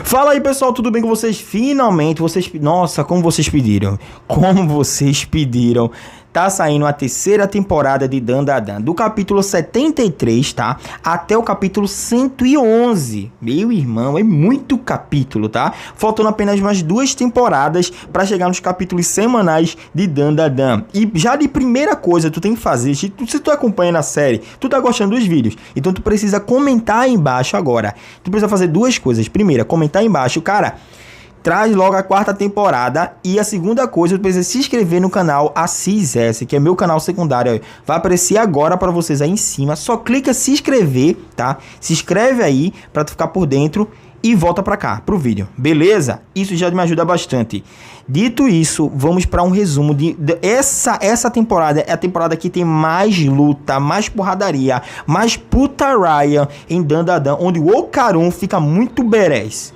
Fala aí, pessoal, tudo bem com vocês? Finalmente, nossa, como vocês pediram. Tá saindo a terceira temporada de Dandadan, do capítulo 73, tá? Até o capítulo 111. Meu irmão, é muito capítulo, tá? Faltando apenas mais 2 temporadas para chegar nos capítulos semanais de Dandadan. E já de primeira coisa, tu tem que fazer, se tu acompanha na série, tu tá gostando dos vídeos, então tu precisa comentar aí embaixo agora. Tu precisa fazer 2 coisas. Primeira, comentar aí embaixo, cara, traz logo a 4ª temporada. E a segunda coisa, tu precisa se inscrever no canal Assis S, que é meu canal secundário. Vai aparecer agora pra vocês aí em cima. Só clica se inscrever, tá? Se inscreve aí pra tu ficar por dentro e volta pra cá, pro vídeo. Beleza? Isso já me ajuda bastante. Dito isso, vamos para um resumo essa temporada. É a temporada que tem mais luta, mais porradaria, mais putaraia em Dandadan, onde o Okarun fica muito berés.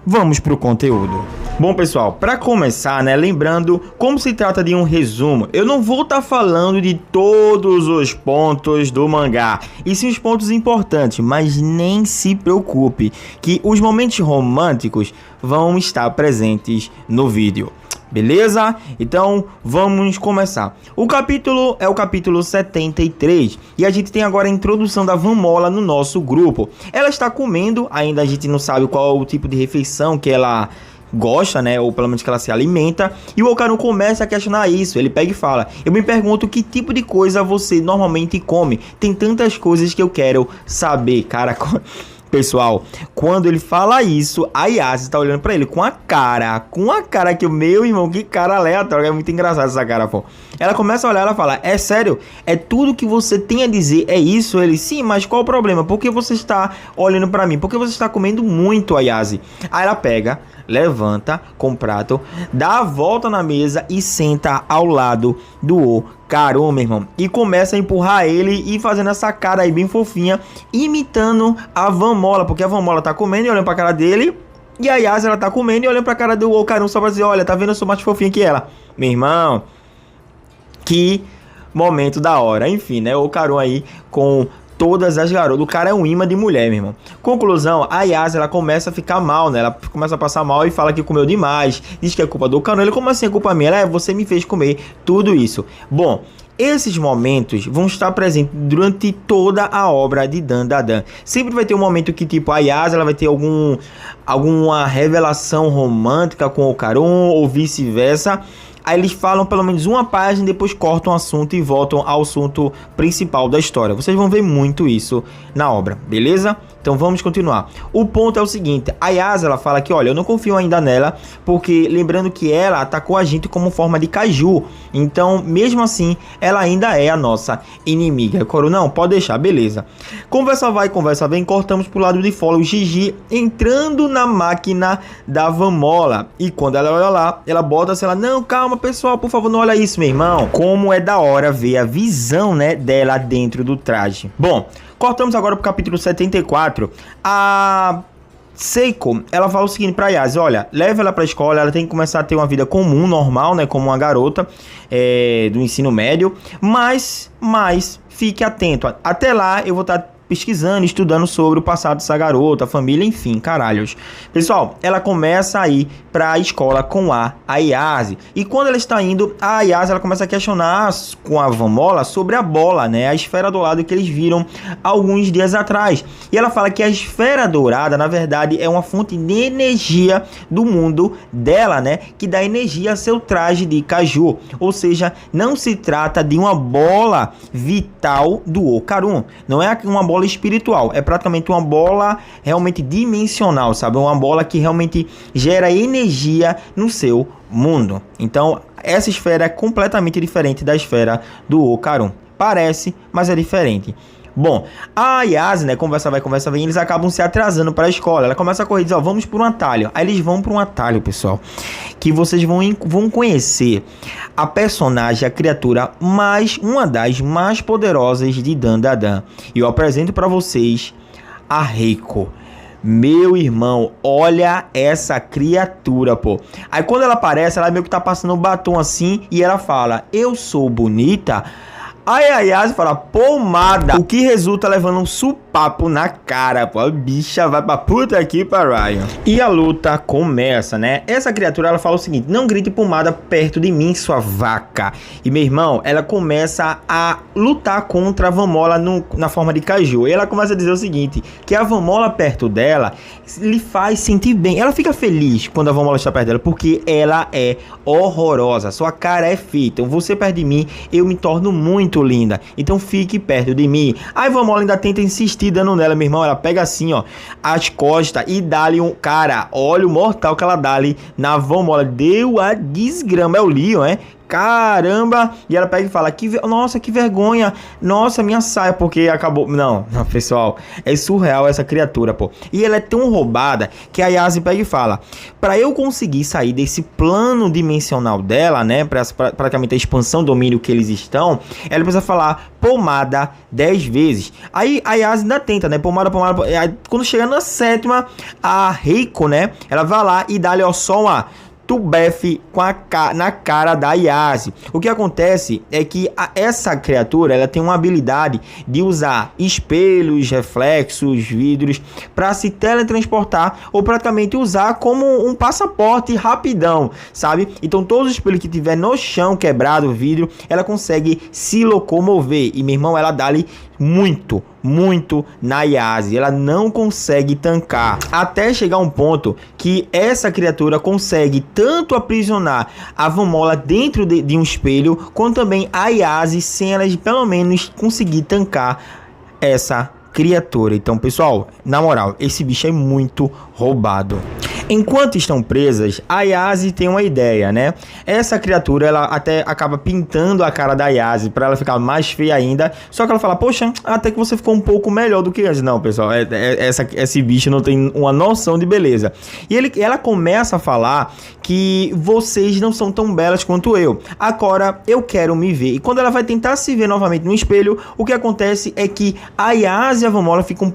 Vamos pro conteúdo. Bom, pessoal, para começar, né, lembrando como se trata de um resumo, eu não vou estar falando de todos os pontos do mangá, e sim os pontos importantes, mas nem se preocupe que os momentos românticos vão estar presentes no vídeo. Beleza? Então vamos começar. O capítulo é o capítulo 73 e a gente tem agora a introdução da Van Mola no nosso grupo. Ela está comendo, ainda a gente não sabe qual é o tipo de refeição que ela gosta, né, ou pelo menos que ela se alimenta, e o Okarun começa a questionar isso. Ele pega e fala: eu me pergunto que tipo de coisa você normalmente come, tem tantas coisas que eu quero saber. Cara, pessoal, quando ele fala isso, a Yase tá olhando pra ele com a cara que o meu irmão, que cara aleatório, é muito engraçado essa cara, pô. Ela começa a olhar, ela fala: é sério? É tudo que você tem a dizer? É isso? Ele: sim, mas qual o problema? Por que você está olhando pra mim? Por que você está comendo muito, a Yase? Aí ela pega, levanta com o prato, dá a volta na mesa e senta ao lado do Okarun, meu irmão, e começa a empurrar ele e fazendo essa cara aí bem fofinha, imitando a Van Mola, porque a Van Mola tá comendo e olhando pra cara dele, e a Yase, ela tá comendo e olhando pra cara do Okarun só pra dizer: olha, tá vendo, eu sou mais fofinha que ela. Meu irmão, que momento da hora. Enfim, né, o Okarun aí com todas as garotas. O cara é um imã de mulher, meu irmão. Conclusão, a Yase, ela começa a ficar mal, né? Ela começa a passar mal e fala que comeu demais. Diz que é culpa do Okarun. Ele: como assim é culpa minha? Ela: é, você me fez comer tudo isso. Bom, esses momentos vão estar presentes durante toda a obra de Dandadan. Sempre vai ter um momento que, tipo, a Yase, ela vai ter alguma revelação romântica com o Okarun, ou vice-versa. Aí eles falam pelo menos uma página, depois cortam o assunto e voltam ao assunto principal da história. Vocês vão ver muito isso na obra, beleza? Então vamos continuar. O ponto é o seguinte: a Yase, ela fala que, olha, eu não confio ainda nela, porque lembrando que ela atacou a gente como forma de caju. Então, mesmo assim, ela ainda é a nossa inimiga. Coro: não, pode deixar, beleza. Conversa vai, conversa vem, cortamos pro lado de fora o Gigi entrando na máquina da Van Mola. E quando ela olha lá, ela bota, sei lá: não, calma, pessoal, por favor, não olha isso, meu irmão. Como é da hora ver a visão, né, dela dentro do traje. Bom, cortamos agora pro capítulo 74. A Seiko, ela fala o seguinte pra Yase: olha, leva ela pra escola, ela tem que começar a ter uma vida comum, normal, né, como uma garota do ensino médio, mas fique atento. Até lá eu vou estar pesquisando, estudando sobre o passado dessa garota, a família, enfim, caralhos. Pessoal, ela começa a ir pra escola com a Yase. E quando ela está indo, a Yase, ela começa a questionar com a Van Mola sobre a bola, né? A esfera dourada que eles viram alguns dias atrás. E ela fala que a esfera dourada, na verdade, é uma fonte de energia do mundo dela, né? Que dá energia a seu traje de caju. Ou seja, não se trata de uma bola vital do Okarun. Não é uma bola espiritual, é praticamente uma bola realmente dimensional, sabe? Uma bola que realmente gera energia no seu mundo. Então, essa esfera é completamente diferente da esfera do Okarun. Parece, mas é diferente. Bom, a Yase, né, conversa vai, conversa vem, eles acabam se atrasando para a escola. Ela começa a correr e diz: ó, vamos por um atalho. Aí eles vão por um atalho, pessoal, que vocês vão conhecer a personagem, a criatura uma das mais poderosas de Dandadan. E eu apresento para vocês a Reiko. Meu irmão, olha essa criatura, pô. Aí quando ela aparece, ela meio que tá passando um batom assim, e ela fala: eu sou bonita? Aí a Yase fala: pomada. O que resulta levando um super papo na cara, pô. A bicha vai pra puta aqui pra Ryan. E a luta começa, né? Essa criatura, ela fala o seguinte: não grite pomada perto de mim, sua vaca. E meu irmão, ela começa a lutar contra a Van Mola na forma de caju. E ela começa a dizer o seguinte, que a Van Mola perto dela lhe faz sentir bem. Ela fica feliz quando a Van Mola está perto dela, porque ela é horrorosa. Sua cara é feia. Então você perto de mim, eu me torno muito linda. Então fique perto de mim. Aí a Van Mola ainda tenta insistir dando nela, meu irmão. Ela pega assim, ó, as costas e dá-lhe um... Cara, olha o mortal que ela dá-lhe na Van Mola. Deu a desgrama. É o Leon, é? Caramba! E ela pega e fala, nossa, que vergonha. Nossa, minha saia, porque acabou... Não, pessoal, é surreal essa criatura, pô. E ela é tão roubada que a Yase pega e fala, pra eu conseguir sair desse plano dimensional dela, né, praticamente a expansão domínio que eles estão, ela precisa falar pomada 10 vezes. Aí a Yase ainda tenta, né, pomada. Aí, quando chega na sétima, a Reiko, né, ela vai lá e dá-lhe, ó, só uma... Tubef na cara da Yase. O que acontece é que essa criatura, ela tem uma habilidade de usar espelhos, reflexos, vidros para se teletransportar, ou praticamente usar como um passaporte rapidão, sabe? Então todos os espelhos que tiver no chão quebrado, vidro, ela consegue se locomover. E meu irmão, ela dá-lhe muito na Yase. Ela não consegue tancar, até chegar um ponto que essa criatura consegue tanto aprisionar a Van Mola dentro de um espelho, quanto também a Yase, sem elas pelo menos conseguir tancar essa criatura. Então, pessoal, na moral, esse bicho é muito roubado. Enquanto estão presas, a Yase tem uma ideia, né? Essa criatura, ela até acaba pintando a cara da Yase para ela ficar mais feia ainda. Só que ela fala, poxa, até que você ficou um pouco melhor do que antes. Não, pessoal, esse bicho não tem uma noção de beleza. E ela começa a falar que vocês não são tão belas quanto eu. Agora eu quero me ver. E quando ela vai tentar se ver novamente no espelho, o que acontece é que a Yase e a Van Mola ficam...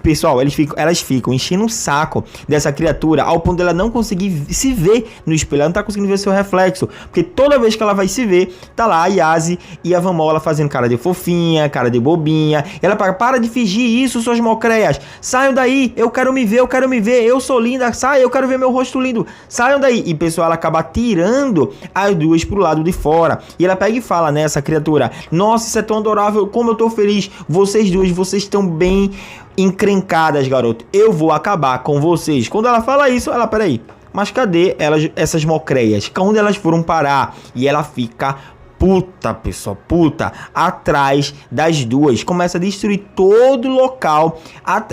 Pessoal, elas ficam enchendo o saco dessa criatura, ao ponto dela não conseguir se ver no espelho. Ela não tá conseguindo ver seu reflexo, porque toda vez que ela vai se ver, tá lá a Yase e a Van Mola fazendo cara de fofinha, cara de bobinha. E ela para de fingir isso, suas mocreias. Saiam daí, eu quero me ver, eu sou linda. Sai, eu quero ver meu rosto lindo. Saiam daí. E pessoal, ela acaba tirando as duas pro lado de fora. E ela pega e fala, né, essa criatura, nossa, isso é tão adorável, como eu tô feliz. Vocês duas, vocês estão bem encrencadas, garoto. Eu vou acabar com vocês. Quando ela fala isso, ela, peraí, mas cadê elas, essas mocreias? Onde elas foram parar? E ela fica puta, pessoal, puta, atrás das duas. Começa a destruir todo o local.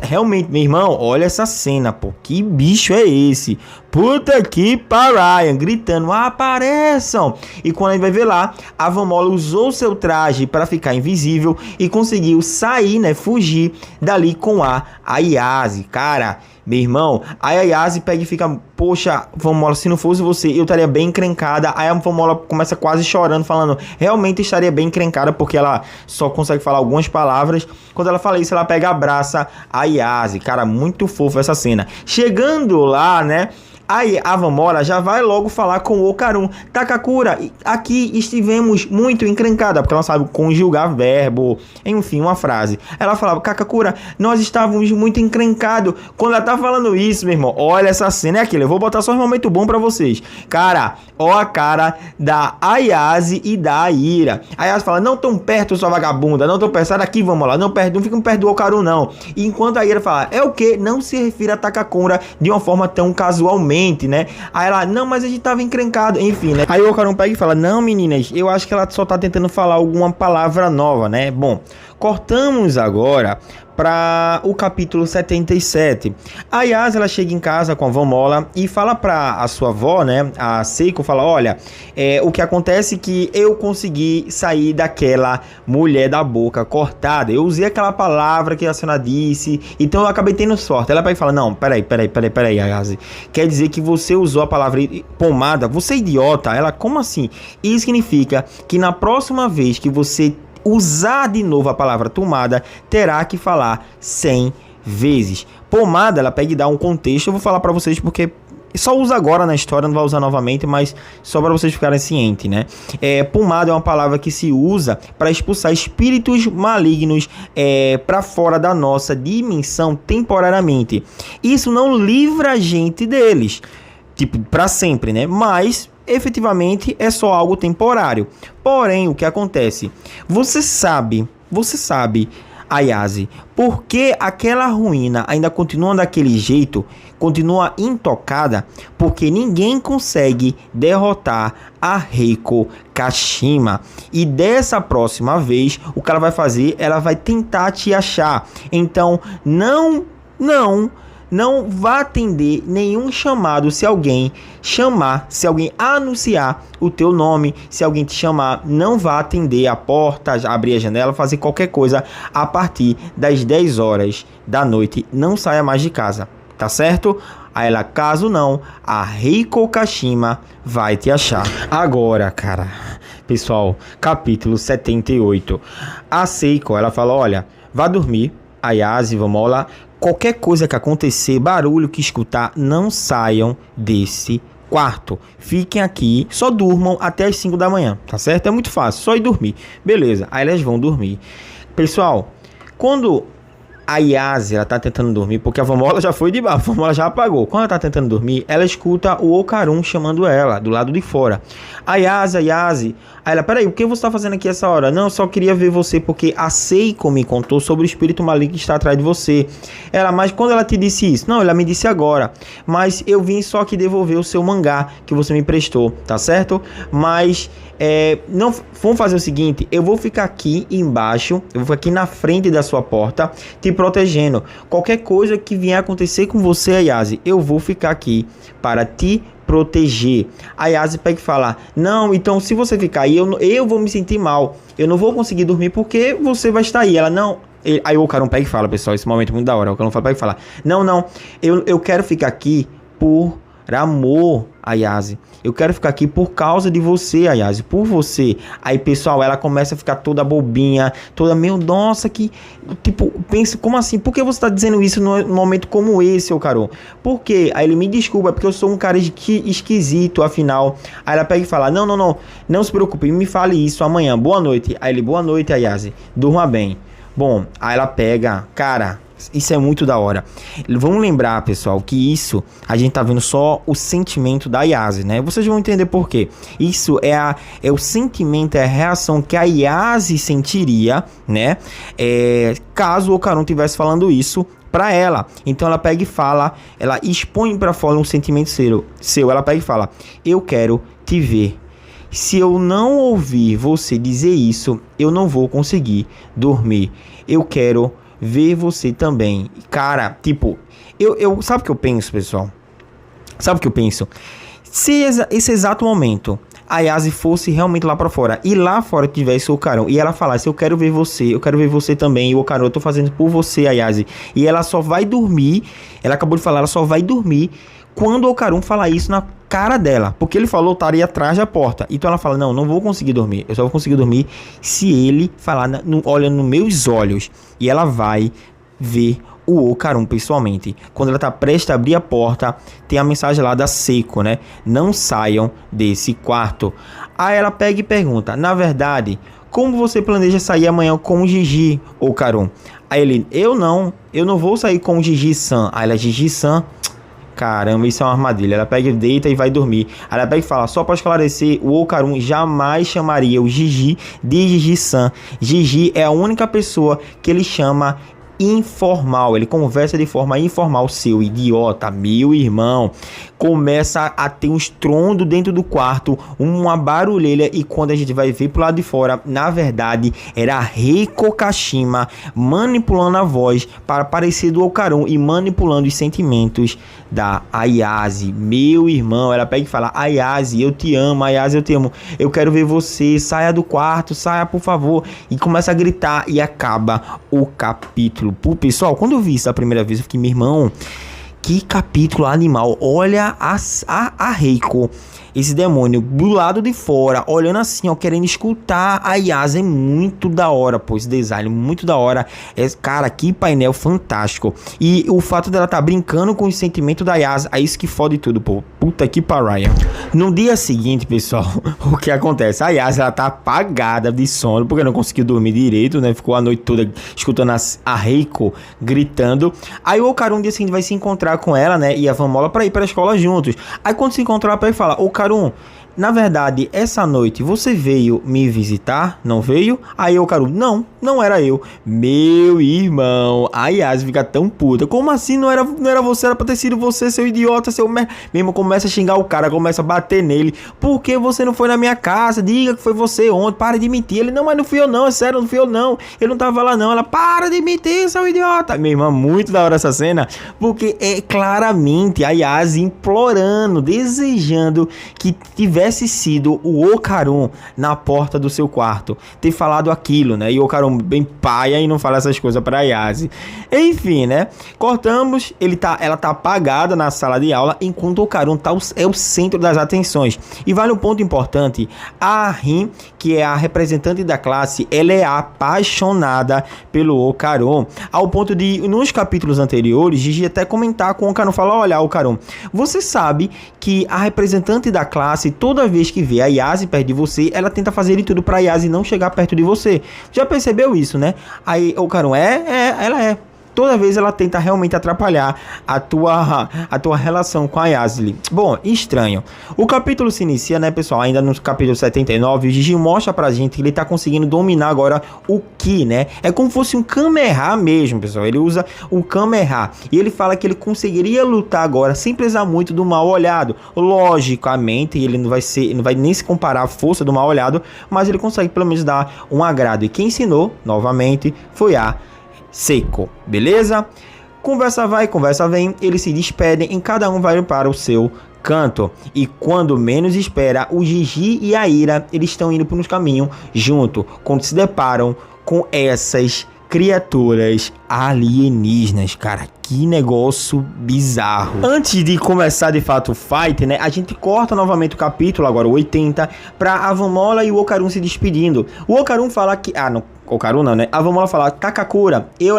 Realmente, meu irmão, olha essa cena, pô. Que bicho é esse? Puta que pariu, gritando, apareçam! E quando a gente vai ver lá, a Van Mola usou seu traje para ficar invisível e conseguiu sair, né, fugir dali com a Yase. Cara, meu irmão, aí a Yase pega e fica, poxa, Van Mola, se não fosse você, eu estaria bem encrencada. Aí a Van Mola começa quase chorando, falando, realmente estaria bem encrencada, porque ela só consegue falar algumas palavras. Quando ela fala isso, ela pega e abraça a Yase. Cara, muito fofo essa cena. Chegando lá, né, aí a Van Mola já vai logo falar com o Okarun. Takakura, aqui estivemos muito encrencada, porque ela sabe conjugar verbo, enfim, uma frase. Ela falava, Takakura, nós estávamos muito encrencados. Quando ela tá falando isso, meu irmão, olha essa cena, é aquilo, eu vou botar só um momento bom pra vocês. Cara, ó a cara da Ayase e da Aira. A Ayase fala, não tão perto, sua vagabunda, não tão perto, sai daqui, vamos lá, não fica perto do Okarun, não. E enquanto a Aira fala, é o que? Não se refira a Takakura de uma forma tão casualmente, né? Aí ela, não, mas a gente tava encrencado, enfim, né? Aí o Okarun pega e fala, não, meninas, eu acho que ela só tá tentando falar alguma palavra nova, né? Bom, cortamos agora para o capítulo 77. A Yase, ela chega em casa com a Van Mola e fala para a sua avó, né, a Seiko, fala, olha, o que acontece é que eu consegui sair daquela mulher da boca cortada, eu usei aquela palavra que a senhora disse, então eu acabei tendo sorte. Ela pega e fala, não, peraí, Yase, quer dizer que você usou a palavra pomada, você é idiota? Ela, como assim? Isso significa que na próxima vez que você usar de novo a palavra tomada, terá que falar 100 vezes. Pomada, ela pega e dá um contexto, eu vou falar para vocês porque só usa agora na história, não vai usar novamente, mas só para vocês ficarem cientes, né? Pomada é uma palavra que se usa para expulsar espíritos malignos para fora da nossa dimensão temporariamente. Isso não livra a gente deles, tipo, para sempre, né? Mas efetivamente é só algo temporário. Porém, o que acontece? Você sabe, Ayase, por que aquela ruína ainda continua daquele jeito, continua intocada? Porque ninguém consegue derrotar a Reiko Kashima. E dessa próxima vez, o que ela vai fazer? Ela vai tentar te achar. Então, não vá atender nenhum chamado se alguém chamar, se alguém anunciar o teu nome, se alguém te chamar, não vá atender a porta, abrir a janela, fazer qualquer coisa a partir das 10 horas da noite. Não saia mais de casa, tá certo? Aí ela, caso não, a Reiko Kashima vai te achar. Agora, cara, pessoal, capítulo 78. A Seiko, ela fala, olha, vá dormir, Ayase, vamos lá. Qualquer coisa que acontecer, barulho que escutar, não saiam desse quarto. Fiquem aqui, só durmam até as 5 da manhã, tá certo? É muito fácil, só ir dormir. Beleza, aí elas vão dormir. Pessoal, quando a Ayase, ela tá tentando dormir, porque a Vamola já foi de baixo, a Vamola já apagou. Quando ela tá tentando dormir, ela escuta o Okarun chamando ela, do lado de fora. Ayase. Aí ela, peraí, o que você tá fazendo aqui essa hora? Não, eu só queria ver você, porque a Seiko me contou sobre o espírito maligno que está atrás de você. Ela, mas quando ela te disse isso? Não, ela me disse agora. Mas eu vim só que devolver o seu mangá que você me prestou, tá certo? Mas, não, vamos fazer o seguinte, eu vou ficar aqui embaixo, eu vou ficar aqui na frente da sua porta, te protegendo. Qualquer coisa que vier acontecer com você, Ayase, eu vou ficar aqui para te proteger. A Ayase pega e fala, não, então se você ficar aí, eu vou me sentir mal, eu não vou conseguir dormir porque você vai estar aí. Ela, não. Aí o Okarun pega e fala, pessoal, esse momento é muito da hora. O Okarun pega e fala, não, eu quero ficar aqui por amor, Ayase. Eu quero ficar aqui por causa de você, Ayase, por você. Aí, pessoal, ela começa a ficar toda bobinha, toda meio, nossa, que... Tipo, pensa, como assim? Por que você tá dizendo isso num momento como esse, Okarun? Por quê? Aí ele, me desculpa, porque eu sou um cara esquisito, afinal. Aí ela pega e fala, não se preocupe, me fale isso amanhã, boa noite. Aí ele, boa noite, Ayase, durma bem. Bom, aí ela pega, cara... Isso é muito da hora. Vamos lembrar, pessoal, que isso a gente tá vendo só o sentimento da Ayase, né? Vocês vão entender por quê. Isso é o sentimento, é a reação que a Ayase sentiria, né? Caso o Okarun tivesse falando isso pra ela. Então ela pega e fala, ela expõe pra fora um sentimento seu. Ela pega e fala, eu quero te ver. Se eu não ouvir você dizer isso, eu não vou conseguir dormir. Eu quero ver você também. Cara, tipo, eu sabe o que eu penso, pessoal? Sabe o que eu penso? Se esse exato momento a Ayase fosse realmente lá pra fora e lá fora tivesse o Okarun e ela falasse, eu quero ver você também, e o Okarun, eu tô fazendo por você, Ayase, e ela só vai dormir, ela acabou de falar, ela só vai dormir quando o Okarun falar isso na cara dela, porque ele falou, estaria atrás da porta. Então ela fala, não vou conseguir dormir, eu só vou conseguir dormir se ele falar, olha nos meus olhos. E ela vai ver o Okarun pessoalmente. Quando ela tá prestes a abrir a porta, tem a mensagem lá da Seiko, né? Não saiam desse quarto. Aí ela pega e pergunta, na verdade, como você planeja sair amanhã com o Gigi, Okarun? Aí ele, eu não vou sair com o Gigi-san. Aí ela, Gigi-san? Caramba, isso é uma armadilha. Ela pega, deita e vai dormir. Aí ela pega e fala, só para esclarecer, o Okarun jamais chamaria o Gigi de Gigi-san. Gigi é a única pessoa que ele chama informal, ele conversa de forma informal. Seu idiota, meu irmão, começa a ter um estrondo dentro do quarto, uma barulheira, e quando a gente vai ver pro lado de fora, na verdade era a Reiko Kashima manipulando a voz para parecer do Okarun e manipulando os sentimentos da Ayase. Meu irmão, ela pega e fala, Ayase, eu te amo, Ayase, eu te amo, eu quero ver você, saia do quarto, saia por favor, e começa a gritar e acaba o capítulo. Pô, pessoal, quando eu vi isso a primeira vez, eu fiquei, meu irmão, Que capítulo animal. Olha a Reiko, esse demônio do lado de fora, olhando assim, ó, querendo escutar a Yasa. É muito da hora, pô, esse design, muito da hora. Cara, que painel fantástico. E o fato dela tá brincando com o sentimento da Yasa, é isso que fode tudo, pô. Puta que pariu. No dia seguinte, pessoal, o que acontece? A Yasa, ela tá apagada de sono, porque não conseguiu dormir direito, né? Ficou a noite toda escutando a Reiko gritando. Aí o Okarun, no dia seguinte, vai se encontrar com ela, né? E a Vamola pra ir pra escola juntos. Aí quando se encontrar, ela pega e fala: Okarun, na verdade, essa noite você veio me visitar, não veio? Aí o Okarun: não era eu. Meu irmão, a Yasa fica tão puta. Como assim não era você? Era pra ter sido você, seu idiota, seu mesmo. Começa a xingar o cara, começa a bater nele. Por que você não foi na minha casa? Diga que foi você ontem, para de mentir. Ele: não, mas não fui eu não, é sério, não fui eu não. Eu não tava lá não. Ela: para de mentir, seu idiota. Meu irmão, muito da hora essa cena, porque é claramente a Yasa implorando, desejando que tivesse sido o Okarun na porta do seu quarto, ter falado aquilo, né? E o Okarun bem paia e não fala essas coisas pra Yasa. Enfim, né? Cortamos, ela tá apagada na sala de aula, enquanto o Okarun é o centro das atenções. E vale um ponto importante: a Rin, que é a representante da classe, ela é apaixonada pelo Okarun, ao ponto de, nos capítulos anteriores, Gigi até comentar com o Okarun, falar: olha, Okarun, você sabe que a representante da classe, toda vez que vê a Yasa perto de você, ela tenta fazer de tudo pra Yasa não chegar perto de você. Já percebeu isso, né? Aí o Okarun: ela é. Toda vez ela tenta realmente atrapalhar a tua relação com a Yasli. Bom, estranho. O capítulo se inicia, né, pessoal? Ainda no capítulo 79, o Gigi mostra pra gente que ele tá conseguindo dominar agora o Ki, né? É como se fosse um Kamehameha mesmo, pessoal. Ele usa o Kamehameha. E ele fala que ele conseguiria lutar agora sem precisar muito do Mal Olhado. Logicamente, ele não vai nem se comparar à força do Mal Olhado, mas ele consegue pelo menos dar um agrado. E quem ensinou, novamente, foi a Seiko, beleza? Conversa vai, conversa vem, eles se despedem e cada um vai para o seu canto. E quando menos espera, o Gigi e a Ira, eles estão indo por uns caminhos junto, quando se deparam com essas criaturas alienígenas, cara. Que negócio bizarro. Antes de começar de fato o fight, né, a gente corta novamente o capítulo, agora o 80, pra a Vamola e o Okarun se despedindo. O Okarun fala que... não, Okarun não, né? A Vamola fala: Kakakura, eu...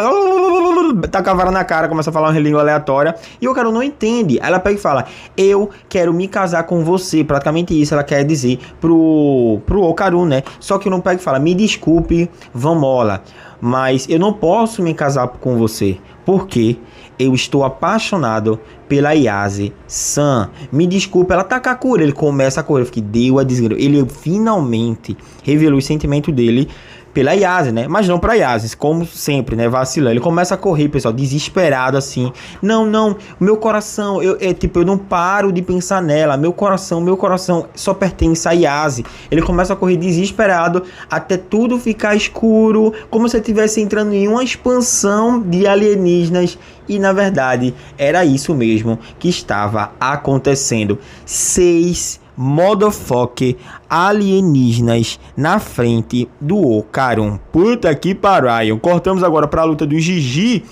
taca a vara na cara, começa a falar uma língua aleatória. E o Okarun não entende. Ela pega e fala: eu quero me casar com você. Praticamente isso ela quer dizer pro Okarun, né? Só que não pega e fala: me desculpe, Vamola, mas eu não posso me casar com você, porque eu estou apaixonado pela Yase-san. Me desculpa. Ela tá Kakura. Ele começa a correr. Eu fiquei: deu a desgraça. Ele finalmente revelou o sentimento dele pela Yase, né? Mas não pra Yase, como sempre, né? Vacilando. Ele começa a correr, pessoal, desesperado, assim. Não, meu coração, eu não paro de pensar nela. Meu coração só pertence a Yase. Ele começa a correr desesperado até tudo ficar escuro, como se estivesse entrando em uma expansão de alienígenas. E na verdade, era isso mesmo que estava acontecendo. 6 motherfucker alienígenas na frente do Okarun. Puta que pariu. Cortamos agora para a luta do Gigi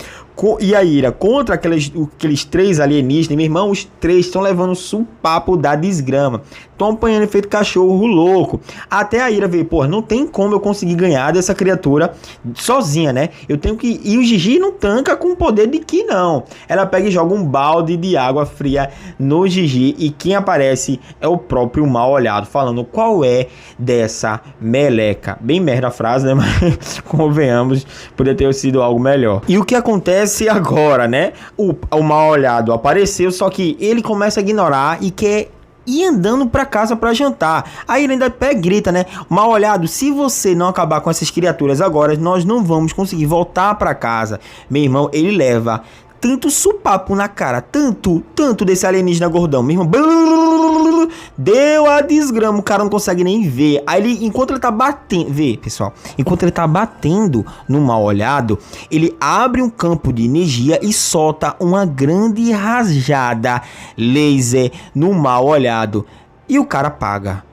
e a Ira contra aqueles 3 alienígenas. Meu irmão, os 3 estão levando o supapo da desgrama. Estão apanhando feito cachorro louco. Até a Ira veio: pô, não tem como eu conseguir ganhar dessa criatura sozinha, né? Eu tenho que... E o Gigi não tanca com o poder de Ki, não. Ela pega e joga um balde de água fria no Gigi. E quem aparece é o próprio Mal Olhado, falando: qual é dessa meleca? Bem merda a frase, né? Mas convenhamos, poderia ter sido algo melhor. E o que acontece agora, né? O Mal Olhado apareceu, só que ele começa a ignorar e quer ir andando pra casa pra jantar. Aí ele ainda pega e grita, né? Mal Olhado, se você não acabar com essas criaturas agora, nós não vamos conseguir voltar pra casa. Meu irmão, ele leva tanto supapo na cara, tanto desse alienígena gordão, meu irmão, deu a desgrama, o cara não consegue nem ver. Aí ele, enquanto ele tá batendo, vê, pessoal, enquanto ele tá batendo no Mal Olhado, ele abre um campo de energia e solta uma grande rajada laser no Mal Olhado. E o cara apaga.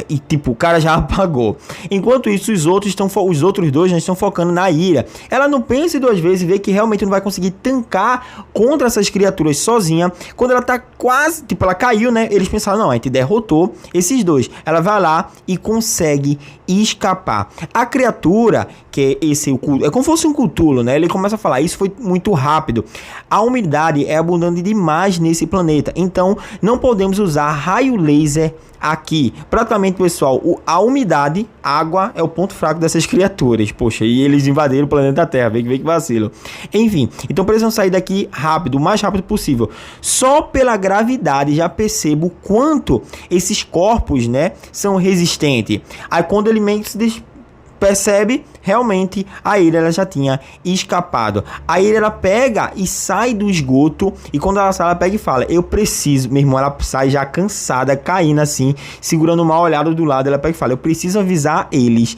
E tipo, o cara já apagou. Enquanto isso, os outros dois já estão focando na Ira. Ela não pensa duas vezes e vê que realmente não vai conseguir tancar contra essas criaturas sozinha. Quando ela tá quase, tipo, ela caiu, né? Eles pensaram, não, a gente derrotou esses dois. Ela vai lá e consegue escapar. A criatura, que é esse, é como se fosse um Cthulhu, né? Ele começa a falar, isso foi muito rápido. A umidade é abundante demais nesse planeta. Então, não podemos usar raio laser aqui. Praticamente, pessoal, a umidade, água, é o ponto fraco dessas criaturas. Poxa, e eles invadiram o planeta Terra. Vê que vacilo. Enfim, então precisam sair daqui rápido, o mais rápido possível. Só pela gravidade já percebo quanto esses corpos, né, são resistentes. Aí quando ele meio que se percebe, realmente a Ira ela já tinha escapado. A Ira ela pega e sai do esgoto, e quando ela sai, ela pega e fala, eu preciso, meu irmão, ela sai já cansada, caindo assim, segurando uma olhada do lado, ela pega e fala, eu preciso avisar eles,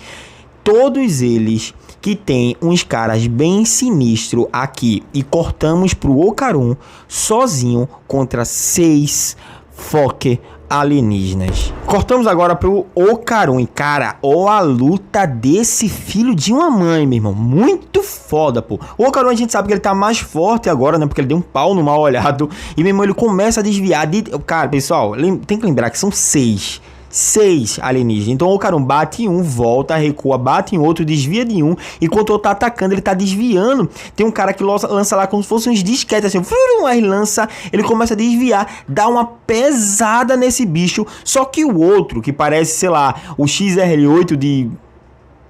todos eles, que tem uns caras bem sinistros aqui, e cortamos pro Ocarum sozinho contra 6 Fokker alienígenas. Cortamos agora pro Ocarum. E cara, ó a luta desse filho de uma mãe, meu irmão. Muito foda, pô. O Ocarum a gente sabe que ele tá mais forte agora, né? Porque ele deu um pau no mal olhado. E, meu irmão, ele começa a desviar de... Cara, pessoal, tem que lembrar que são 6 alienígenas. Então o Ocarum bate em um, volta, recua, bate em outro, desvia de um. Enquanto o outro tá atacando, ele tá desviando. Tem um cara que lança lá como se fosse uns disquetes assim. Aí lança, ele começa a desviar, dá uma pesada nesse bicho. Só que o outro, que parece, sei lá, o XR8 de